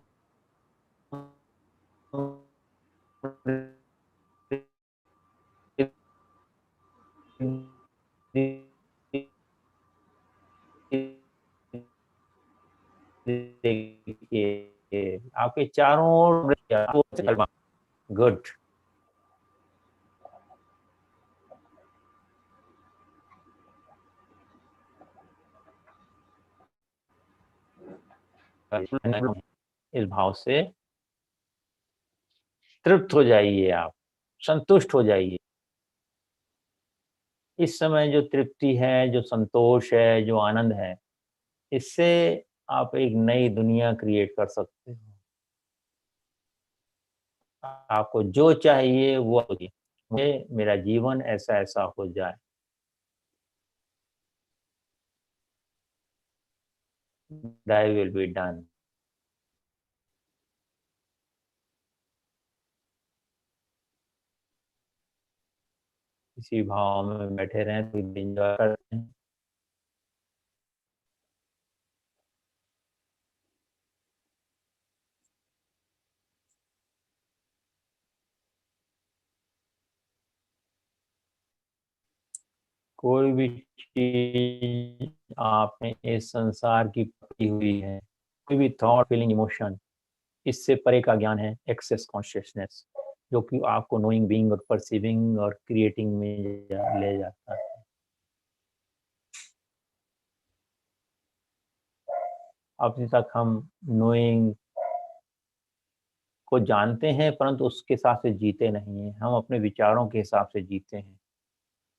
देखिए आपके चारों ओर। गुड। इस भाव से तृप्त हो जाइए, आप संतुष्ट हो जाइए। इस समय जो तृप्ति है, जो संतोष है, जो आनंद है, इससे आप एक नई दुनिया क्रिएट कर सकते हो। आपको जो चाहिए वो मुझे मेरा जीवन ऐसा ऐसा हो जाए। Thy will be done। इसी भाव में बैठे रहें तो एंजॉय करते हैं। कोई भी चीज आपने इस संसार की पकड़ी हुई है, कोई भी थॉट, फीलिंग, इमोशन, इससे परे का ज्ञान है एक्सेस कॉन्शियसनेस, जो कि आपको नोइंग, बीइंग और परसीविंग और क्रिएटिंग में ले जाता है। अभी तक हम नोइंग को जानते हैं, परंतु उसके हिसाब से जीते नहीं हैं। हम अपने विचारों के हिसाब से जीते हैं,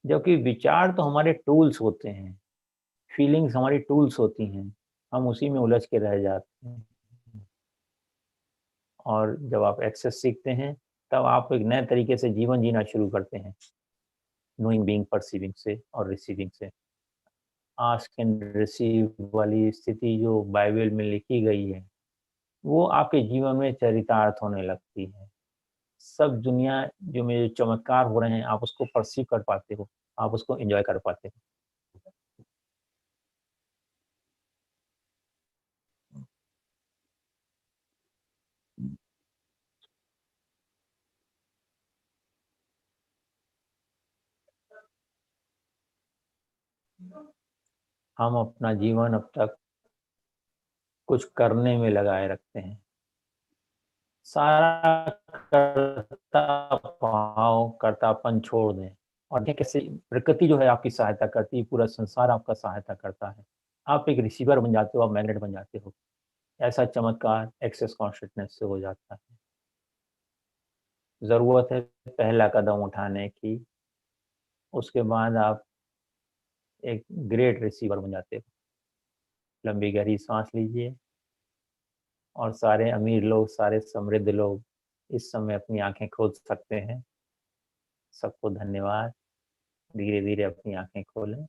जबकि विचार तो हमारे टूल्स होते हैं, फीलिंग्स हमारी टूल्स होती हैं। हम उसी में उलझ के रह जाते हैं। और जब आप एक्सेस सीखते हैं, तब आप एक नए तरीके से जीवन जीना शुरू करते हैं, नोइंग, बीइंग, परसीविंग से और रिसीविंग से। आस्क एंड रिसीव वाली स्थिति जो बाइबल में लिखी गई है, वो आपके जीवन में चरितार्थ होने लगती है। सब दुनिया जो में जो चमत्कार हो रहे हैं, आप उसको परसीव कर पाते हो, आप उसको एंजॉय कर पाते हो। हम अपना जीवन अब तक कुछ करने में लगाए रखते हैं। सारा कर्तापन छोड़ दें और देखें कैसे प्रकृति जो है आपकी सहायता करती है, पूरा संसार आपका सहायता करता है। आप एक रिसीवर बन जाते हो, आप मैग्नेट बन जाते हो। ऐसा चमत्कार एक्सेस कॉन्शियसनेस से हो जाता है। ज़रूरत है पहला कदम उठाने की, उसके बाद आप एक ग्रेट रिसीवर बन जाते हो। लंबी गहरी सांस लीजिए और सारे अमीर लोग, सारे समृद्ध लोग इस समय अपनी आंखें खोल सकते हैं। सबको धन्यवाद। धीरे धीरे अपनी आंखें खोलें।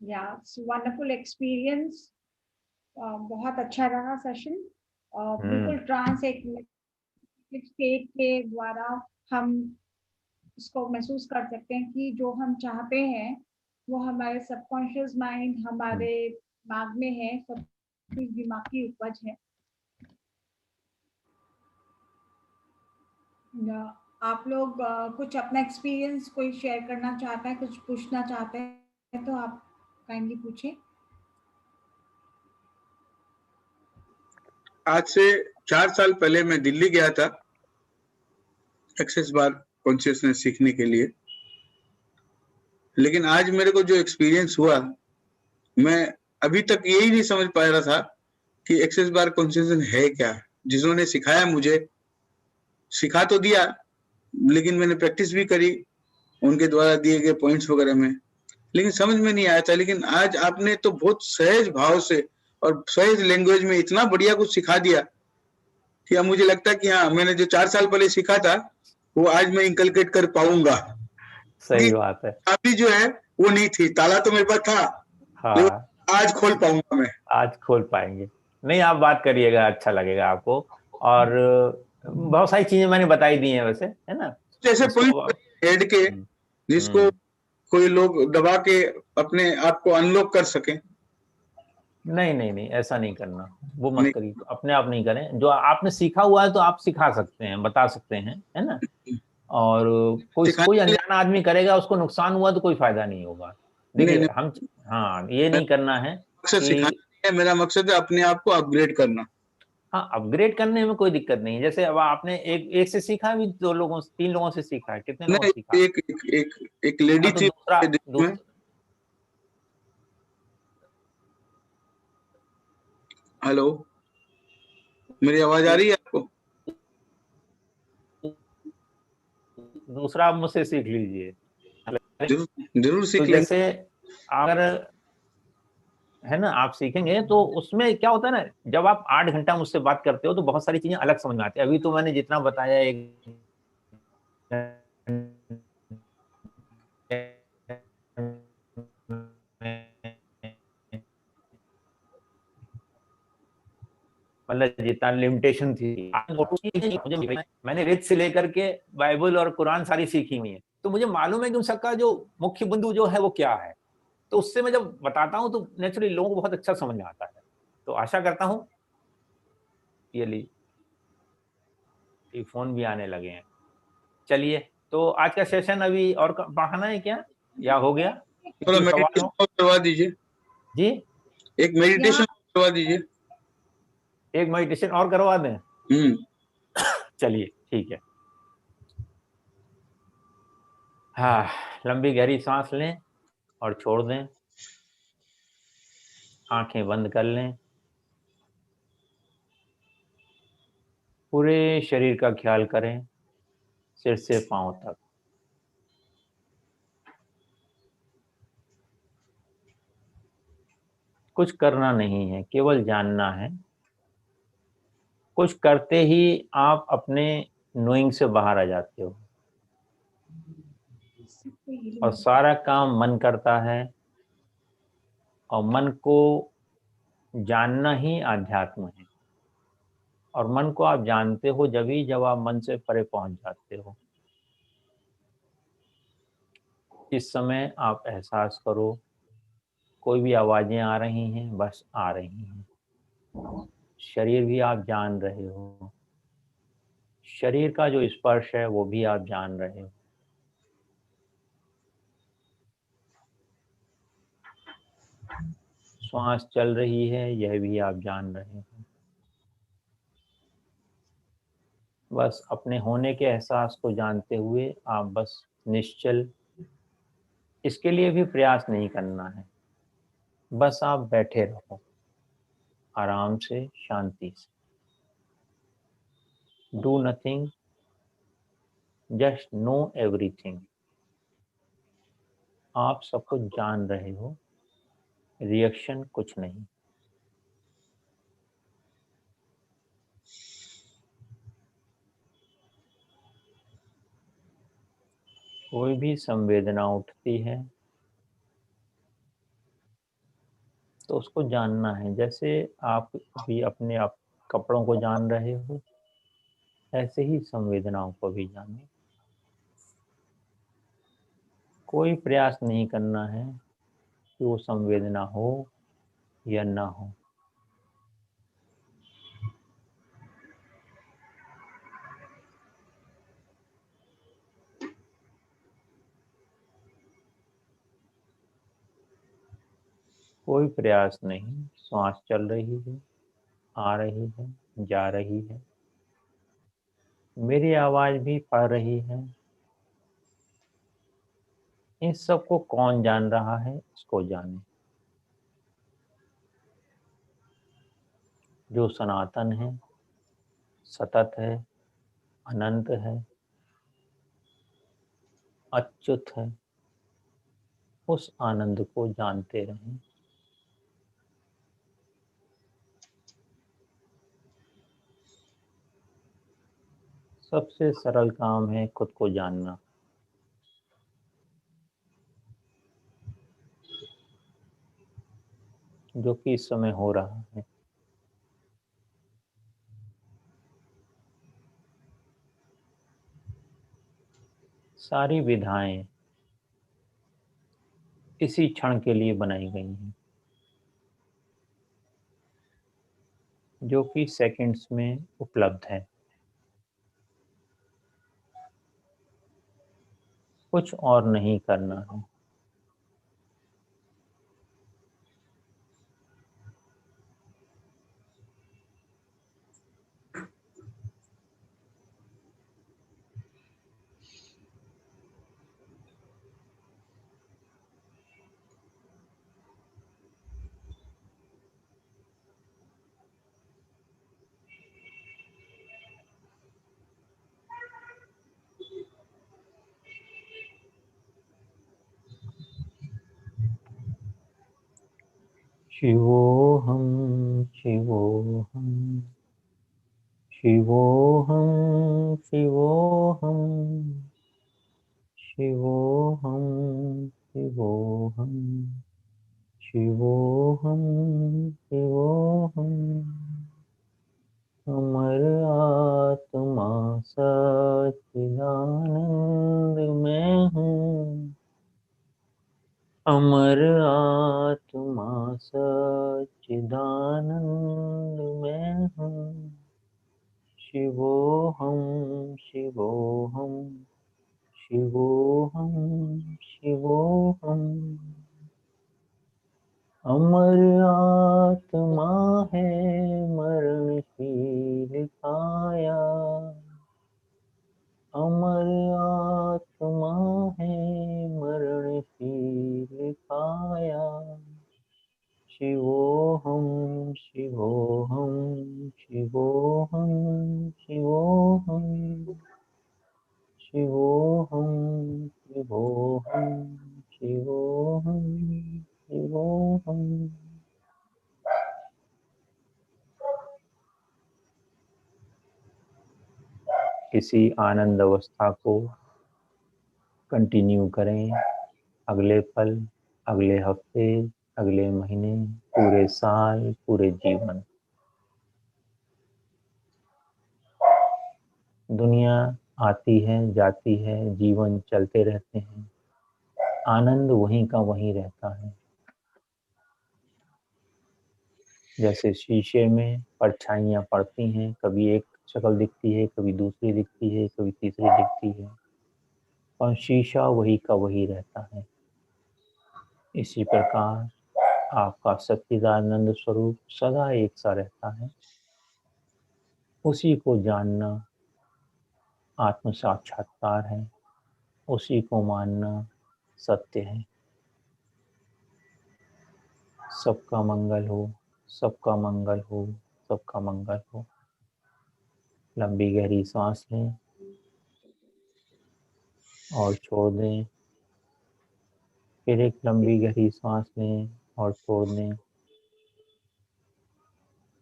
Yeah, it's wonderful experience. बहुत अच्छा रहा सेशन। बिल्कुल ट्रांस एक स्टेट के द्वारा हम इसको महसूस कर सकते हैं कि जो हम चाहते हैं वो हमारे सबकॉन्शियस माइंड, हमारे दिमाग में है, सब कुछ दिमाग की उपज है। आप लोग कुछ अपना एक्सपीरियंस कोई शेयर करना चाहता है, कुछ पूछना चाहते हैं तो आप काइंडली पूछें। आज से 4 साल पहले मैं दिल्ली गया था एक्सेस बार कॉन्शियसनेस सीखने के लिए। लेकिन आज मेरे को जो एक्सपीरियंस हुआ, मैं अभी तक यही नहीं समझ पा रहा था कि एक्सेस बार कॉन्शियसनेस है क्या। जिन्होंने सिखाया, मुझे सिखा तो दिया, लेकिन मैंने प्रैक्टिस भी करी उनके द्वारा दिए गए पॉइंट्स वगैरह में, लेकिन समझ में नहीं आया था। लेकिन आज आपने तो बहुत सहज भाव से और सहज लैंग्वेज में इतना बढ़िया कुछ सिखा दिया कि अब मुझे लगता है कि हाँ, मैंने जो 4 साल पहले सीखा था वो आज मैं इंकलकेट कर पाऊंगा। सही बात है। चाबी जो है वो नहीं थी, ताला तो मेरे पास था। हाँ, आज खोल पाऊंगा मैं। आज खोल पाएंगे। नहीं, आप बात करिएगा, अच्छा लगेगा आपको। और बहुत सारी चीजें मैंने बताई दी हैं वैसे, है ना। जैसे पॉइंट हेड के जिसको कोई लोग दबा के अपने आप को अनलॉक कर सके। नहीं नहीं नहीं, ऐसा नहीं करना, वो मत करिए। अपने आप नहीं करें। जो आपने सीखा हुआ है तो आप सिखा सकते हैं, बता सकते हैं, है ना। और कोई अनजाना आदमी करेगा, उसको नुकसान हुआ तो कोई फायदा नहीं होगा। देखिए हम, हाँ, ये नहीं करना है कि मेरा मकसद है अपने आप को अपग्रेड करना। हाँ, अपग्रेड करने में कोई दिक्कत नहीं है। जैसे अब आपने एक से सीखा, भी 2 लोगों से, 3 लोगों से सीखा है, कितने लोगों से सीखा? एक लेडी थी। हेलो, मेरी आवाज आ रही है आपको? दूसरा आप मुझसे सीख लीजिए। जरूर सीख लेंगे। जैसे अगर, है ना, आप सीखेंगे तो उसमें क्या होता है ना, जब आप 8 घंटा मुझसे बात करते हो तो बहुत सारी चीजें अलग समझ में आती है। अभी तो मैंने जितना बताया, एक मतलब जितना लिमिटेशन थी, मुझे मैंने वेद से लेकर के बाइबल और कुरान सारी सीखी हुई है, तो मुझे मालूम है कि उन सबका जो मुख्य बिंदु जो है वो क्या है। तो उससे मैं जब बताता हूँ तो नेचुरली लोगों को बहुत अच्छा समझ में आता है। तो आशा करता हूँ ये फोन भी आने लगे हैं। चलिए, तो आज का सेशन अभी और बढ़ाना है क्या, या हो गया? थोड़ा कोई सवाल मेडिटेशन हो? करवा दीजिए, जी, एक मेडिटेशन करवा दीजिए। एक मेडिटेशन और करवा दें? चलिए ठीक है। हाँ, लंबी गहरी सांस लें और छोड़ दें। आंखें बंद कर लें। पूरे शरीर का ख्याल करें, सिर से पांव तक। कुछ करना नहीं है, केवल जानना है। कुछ करते ही आप अपने नोइंग से बाहर आ जाते हो, और सारा काम मन करता है, और मन को जानना ही आध्यात्म है। और मन को आप जानते हो जब आप मन से परे पहुंच जाते हो। इस समय आप एहसास करो, कोई भी आवाजें आ रही हैं, बस आ रही हैं। शरीर भी आप जान रहे हो, शरीर का जो स्पर्श है वो भी आप जान रहे हो। श्वास चल रही है, यह भी आप जान रहे हो। बस अपने होने के एहसास को जानते हुए आप बस निश्चल, इसके लिए भी प्रयास नहीं करना है। बस आप बैठे रहो आराम से, शांति से। Do nothing, just know everything. आप सब कुछ जान रहे हो, रिएक्शन कुछ नहीं। कोई भी संवेदना उठती है तो उसको जानना है। जैसे आप भी अपने आप कपड़ों को जान रहे हो, ऐसे ही संवेदनाओं को भी जानो। कोई प्रयास नहीं करना है कि वो संवेदना हो या ना हो। कोई प्रयास नहीं। श्वास चल रही है, आ रही है, जा रही है। मेरी आवाज भी पड़ रही है। इन सब को कौन जान रहा है, इसको जाने। जो सनातन है, सतत है, अनंत है, अच्युत है, उस आनंद को जानते रहें। सबसे सरल काम है खुद को जानना। जो कि इस समय हो रहा है। सारी विधाएं इसी क्षण के लिए बनाई गई हैं, जो कि सेकंड्स में उपलब्ध है। कुछ और नहीं करना है। शिवोहम शिवोहम शिवोहम शिवोहम शिवोहम शिवोहम शिवोहम शिवोहम। अमर आत्मा सच्चिदानंद में हूँ। अमर आनंद में हूँ, शिवोहम शिवोहम शिवोहम शिवोहम। अमर आत्मा है मरणशील काया, अमर आत्मा है मरणशील काया। शिवोहम शिवोहम शिवोहम शिवोहम शिवोहम शिवोहम शिवोहम शिवोहम। इसी आनंद अवस्था को कंटिन्यू करें अगले पल, अगले हफ्ते, अगले महीने, पूरे साल, पूरे जीवन। दुनिया आती है जाती है, जीवन चलते रहते हैं, आनंद वहीं का वहीं रहता है। जैसे शीशे में परछाइयाँ पड़ती हैं, कभी एक शक्ल दिखती है, कभी दूसरी दिखती है, कभी तीसरी दिखती है, और शीशा वही का वही रहता है। इसी प्रकार आपका सच्चिदानंद स्वरूप सदा एक सा रहता है। उसी को जानना आत्म साक्षात्कार है, उसी को मानना सत्य है। सबका मंगल हो, सबका मंगल हो, सबका मंगल हो। लंबी गहरी सांस लें और छोड़ दें, फिर एक लंबी गहरी सांस लें और छोड़ दें,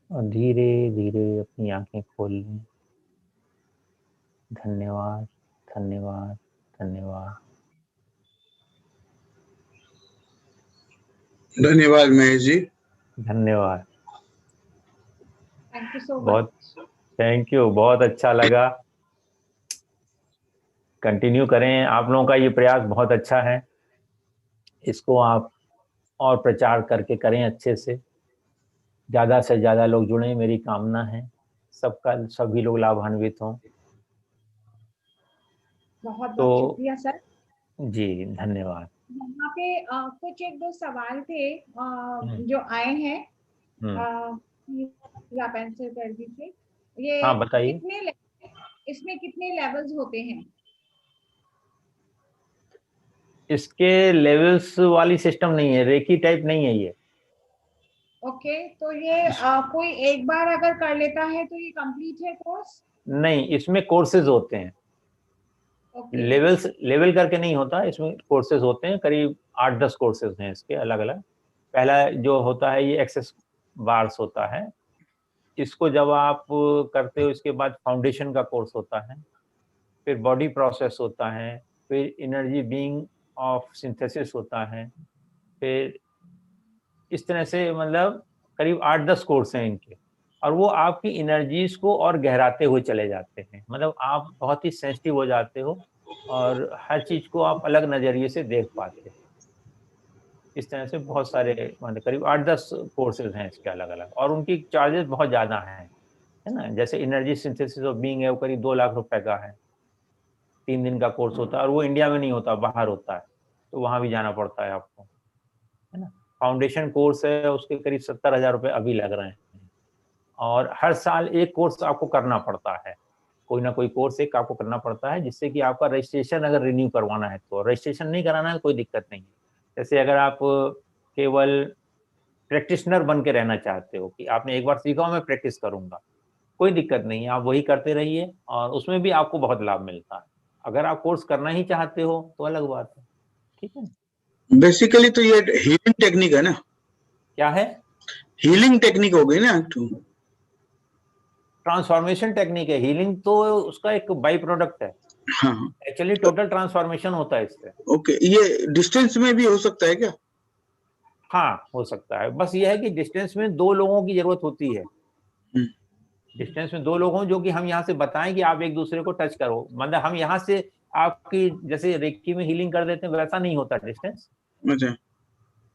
और धीरे धीरे अपनी आंखें खोल लें। धन्यवाद, धन्यवाद, धन्यवाद। धन्यवाद महेश जी। धन्यवाद, थैंक यू सो बहुत मच। थैंक यू, बहुत अच्छा लगा। कंटिन्यू करें, आप लोगों का ये प्रयास बहुत अच्छा है, इसको आप और प्रचार करके करें अच्छे से ज़्यादा लोग जुड़ें, मेरी कामना है सबका, सभी लोग लाभान्वित हों। बहुत तो बहुत शुक्रिया सर। जी धन्यवाद। यहाँ पे कुछ एक दो सवाल थे हम्म, जो आए हैं, हम्म, प्लीज आप आंसर कर दीजिए। ये हाँ बताइए। इसमें कितने लेवल्स होते हैं? इसके लेवल्स वाली सिस्टम नहीं है, रेकी टाइप नहीं है ये। ओके, तो ये कोई एक बार अगर कर लेता है तो ये कंप्लीट है कोर्स? नहीं, इसमें कोर्सेज होते हैं, ओके। लेवल करके नहीं होता, इसमें कोर्सेज होते हैं, करीब 8-10 कोर्सेज हैं इसके अलग अलग। पहला जो होता है ये एक्सेस बार्स होता है, इसको जब आप करते हो इसके बाद फाउंडेशन का कोर्स होता है, फिर बॉडी प्रोसेस होता है, फिर एनर्जी बीइंग ऑफ सिंथेसिस होता है, फिर इस तरह से मतलब करीब 8-10 कोर्स हैं इनके, और वो आपकी एनर्जीज को और गहराते हुए चले जाते हैं। मतलब आप बहुत ही सेंसिटिव हो जाते हो और हर चीज को आप अलग नजरिए से देख पाते हो। इस तरह से बहुत सारे मतलब करीब 8-10 कोर्सेज हैं इसके अलग अलग, और उनकी चार्जेस बहुत ज़्यादा हैं, है ना। जैसे एनर्जी सिंथेसिस ऑफ बीइंग है, वो करीब 2 लाख रुपए का है, 3 दिन का कोर्स होता है, और वो इंडिया में नहीं होता, बाहर होता है, तो वहाँ भी जाना पड़ता है आपको, है ना। फाउंडेशन कोर्स है, उसके करीब 70,000 रुपये अभी लग रहे हैं, और हर साल एक कोर्स आपको करना पड़ता है, कोई ना कोई कोर्स एक आपको करना पड़ता है, जिससे कि आपका रजिस्ट्रेशन अगर रिन्यू करवाना है तो, रजिस्ट्रेशन नहीं कराना है कोई दिक्कत नहीं है। जैसे अगर आप केवल प्रैक्टिशनर बन के रहना चाहते हो कि आपने एक बार सीखा मैं प्रैक्टिस करूंगा, कोई दिक्कत नहीं है, आप वही करते रहिए, और उसमें भी आपको बहुत लाभ मिलता है। अगर आप कोर्स करना ही चाहते हो तो अलग बात है, ठीक है। बेसिकली तो ये हीलिंग टेक्निक है ना? क्या है? हीलिंग टेक्निक हो गई ना? तो ट्रांसफॉर्मेशन टेक्निक है, हीलिंग तो उसका एक बाई प्रोडक्ट है, हाँ, एक्चुअली टोटल ट्रांसफॉर्मेशन होता है इससे। ओके, ये डिस्टेंस में भी हो सकता है क्या? हाँ हो सकता है, बस ये है कि डिस्टेंस में 2 लोगों की जरूरत होती है, हम्म, डिस्टेंस में 2 लोग हों जो कि हम यहाँ से बताएं कि आप एक दूसरे को टच करो, मतलब हम यहाँ से आपकी जैसे रेकी में हीलिंग कर देते हैं वैसा नहीं होता डिस्टेंस। अच्छा,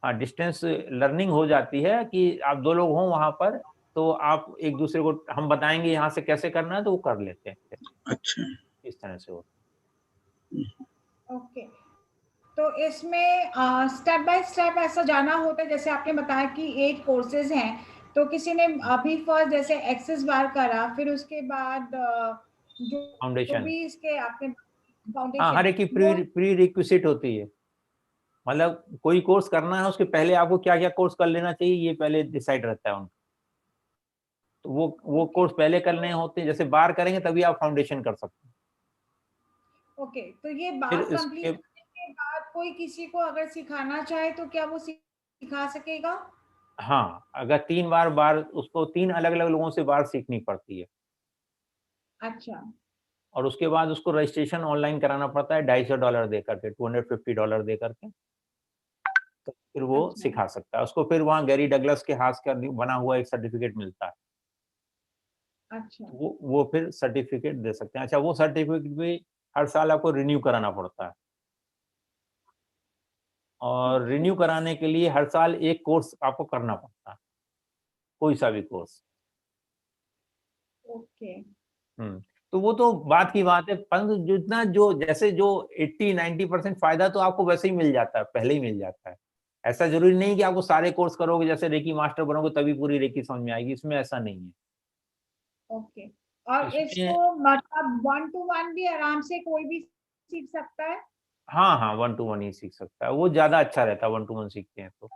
हाँ, डिस्टेंस लर्निंग हो जाती है कि आप 2 लोग हों वहाँ पर, तो आप एक दूसरे को हम बताएँगे यहाँ से कैसे करना है तो वो कर लेते हैं। अच्छा। इस तरह से होता ओके, तो इसमें स्टेप बाय स्टेप ऐसा जाना होता है, जैसे आपने बताया कि 8 कोर्सेज हैं, तो किसी ने अभी फर्स्ट जैसे एक्सेस बार करा, फिर उसके बाद जो फाउंडेशन। भी इसके आपने हाँ, हर फाउंडेशन एक की वो प्री-रिक्विज़िट होती है। मतलब कोई कोर्स करना है उसके पहले आपको क्या-क्या कोर्स कर लेना चाहिए ये पहले डिसाइड रहता है उनका। तो वो ओके कोर्स पहले करने तो होते हैं, जैसे बार करेंगे तभी आप फाउंडेशन कर सकते हैं। ओके, तो ये फिर बार इसके कंप्लीट करने के बाद कोई किसी को अगर सिखाना चाहे तो क्या वो सिखा सकेगा? हाँ, अगर 3 बार उसको 3 अलग-अलग लोगों से बार सीखनी पड़ती है अच्छा, और उसके बाद उसको रजिस्ट्रेशन ऑनलाइन कराना पड़ता है $250 दे करके, $250 दे करके, तो फिर वो अच्छा, सिखा सकता है। उसको फिर वहाँ गैरी डगलस के हाथ का बना हुआ एक सर्टिफ़िकेट मिलता है। अच्छा, तो वो फिर सर्टिफ़िकेट दे सकते हैं। अच्छा, वो सर्टिफ़िकेट भी हर साल आपको रिन्यू कराना पड़ता है और ओके, रिन्यू कराने के लिए हर साल एक कोर्स आपको करना पड़ता है, कोई सा भी कोर्स। ओके, हुँ, तो वो तो बात की बात है, परंतु जितना जो जैसे जो 80-90% फ़ायदा तो आपको वैसे ही मिल जाता है, पहले ही मिल जाता है। ऐसा ज़रूरी नहीं कि आपको सारे कोर्स करोगे, जैसे रेकी मास्टर बनोगे तभी पूरी रेकी समझ में आएगी, इसमें ऐसा नहीं है। ओके। और इसमें इसको मतलब 1 टू 1 भी आराम से कोई भी सीख सकता है? हाँ, हाँ, 1 टू 1 ही सीख सकता है, वो ज़्यादा अच्छा रहता है 1 टू 1 सीखते हैं तो।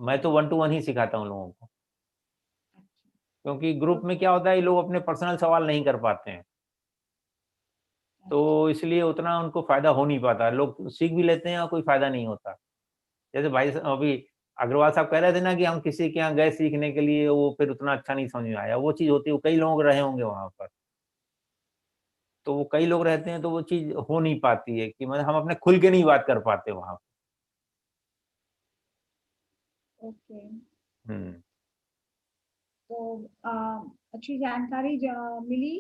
मैं ओके, तो 1 टू 1 ही सिखाता हूँ लोगों को, क्योंकि ग्रुप में ओके, क्या होता है, ये लोग अपने पर्सनल सवाल नहीं कर पाते हैं, अच्छा, तो इसलिए उतना उनको फ़ायदा हो नहीं पाता। लोग सीख भी लेते हैं और कोई फ़ायदा नहीं होता। जैसे भाई अभी अग्रवाल साहब कह रहे थे ना कि हम किसी के यहाँ गए सीखने के लिए, वो फिर उतना अच्छा नहीं समझ में आया। वो चीज़ होती है, कई लोग रहे होंगे वहाँ पर, तो वो कई लोग रहते हैं तो वो चीज़ हो नहीं पाती है कि मतलब हम अपने खुल के नहीं बात कर पाते वहाँ। ओके। हुँ, तो अ, अच्छी जानकारी मिली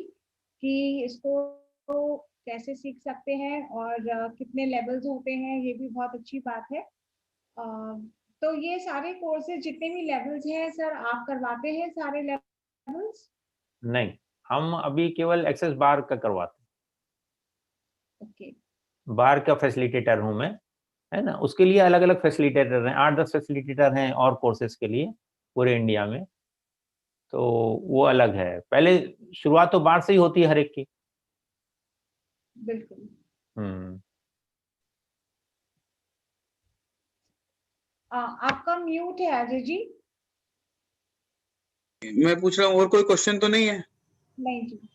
कि इसको तो कैसे सीख सकते हैं और कितने लेवल्स होते हैं, ये भी बहुत अच्छी बात है। अ, तो ये सारे कोर्सेज जितने भी लेवल्स हैं सर, आप करवाते हैं सारे लेवल्स? नहीं, हम अभी केवल एक्सेस बार का करवाते ओके, हैं। बार का फैसिलिटेटर हूँ मैं, है ना? उसके लिए अलग-अलग फैसिलिटेटर हैं, 8-10 फैसिलिटेटर हैं और कोर्सेज़ के लिए पूरे इंडिया में, तो वो अलग है। पहले शुरुआत तो बार से ही होती है हर एक की। बिल्कुल। हुँ। आपका म्यूट है अजय जी। मैं पूछ रहा हूँ और कोई क्वेश्चन तो नहीं है? नहीं जी।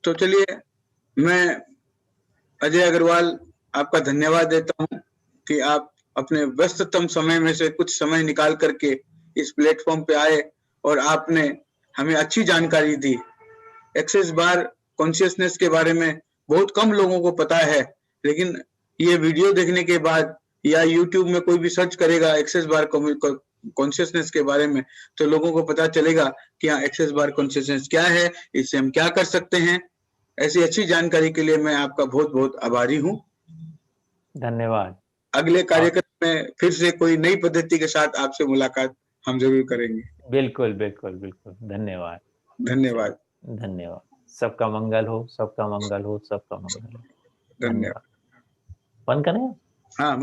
तो चलिए, मैं अजय अग्रवाल आपका धन्यवाद देता हूँ कि आप अपने व्यस्ततम समय में से कुछ समय निकाल करके इस प्लेटफॉर्म पे आए और आपने हमें अच्छी जानकारी दी। एक्सेस बार कॉन्शियसनेस के बारे में बहुत कम लोगों को पता है, लेकिन ये वीडियो देखने के बाद या यूट्यूब में कोई भी सर्च करेगा एक्सेस बार कॉन्शियसनेस के बारे में, तो लोगों को पता चलेगा कि हाँ, एक्सेस बार कॉन्शियसनेस क्या है, इससे हम क्या कर सकते हैं। ऐसी अच्छी जानकारी के लिए मैं आपका बहुत-बहुत आभारी हूँ। धन्यवाद। अगले और कार्यक्रम में फिर से कोई नई पद्धति के साथ आपसे मुलाकात हम ज़रूर करेंगे। बिल्कुल, बिल्कुल, बिल्कुल। धन्यवाद। धन्यवाद, धन्यवाद। सबका मंगल हो, सबका मंगल हो, सबका मंगल हो। धन्यवाद। धन्यवाद। बंद करें? हाँ, बस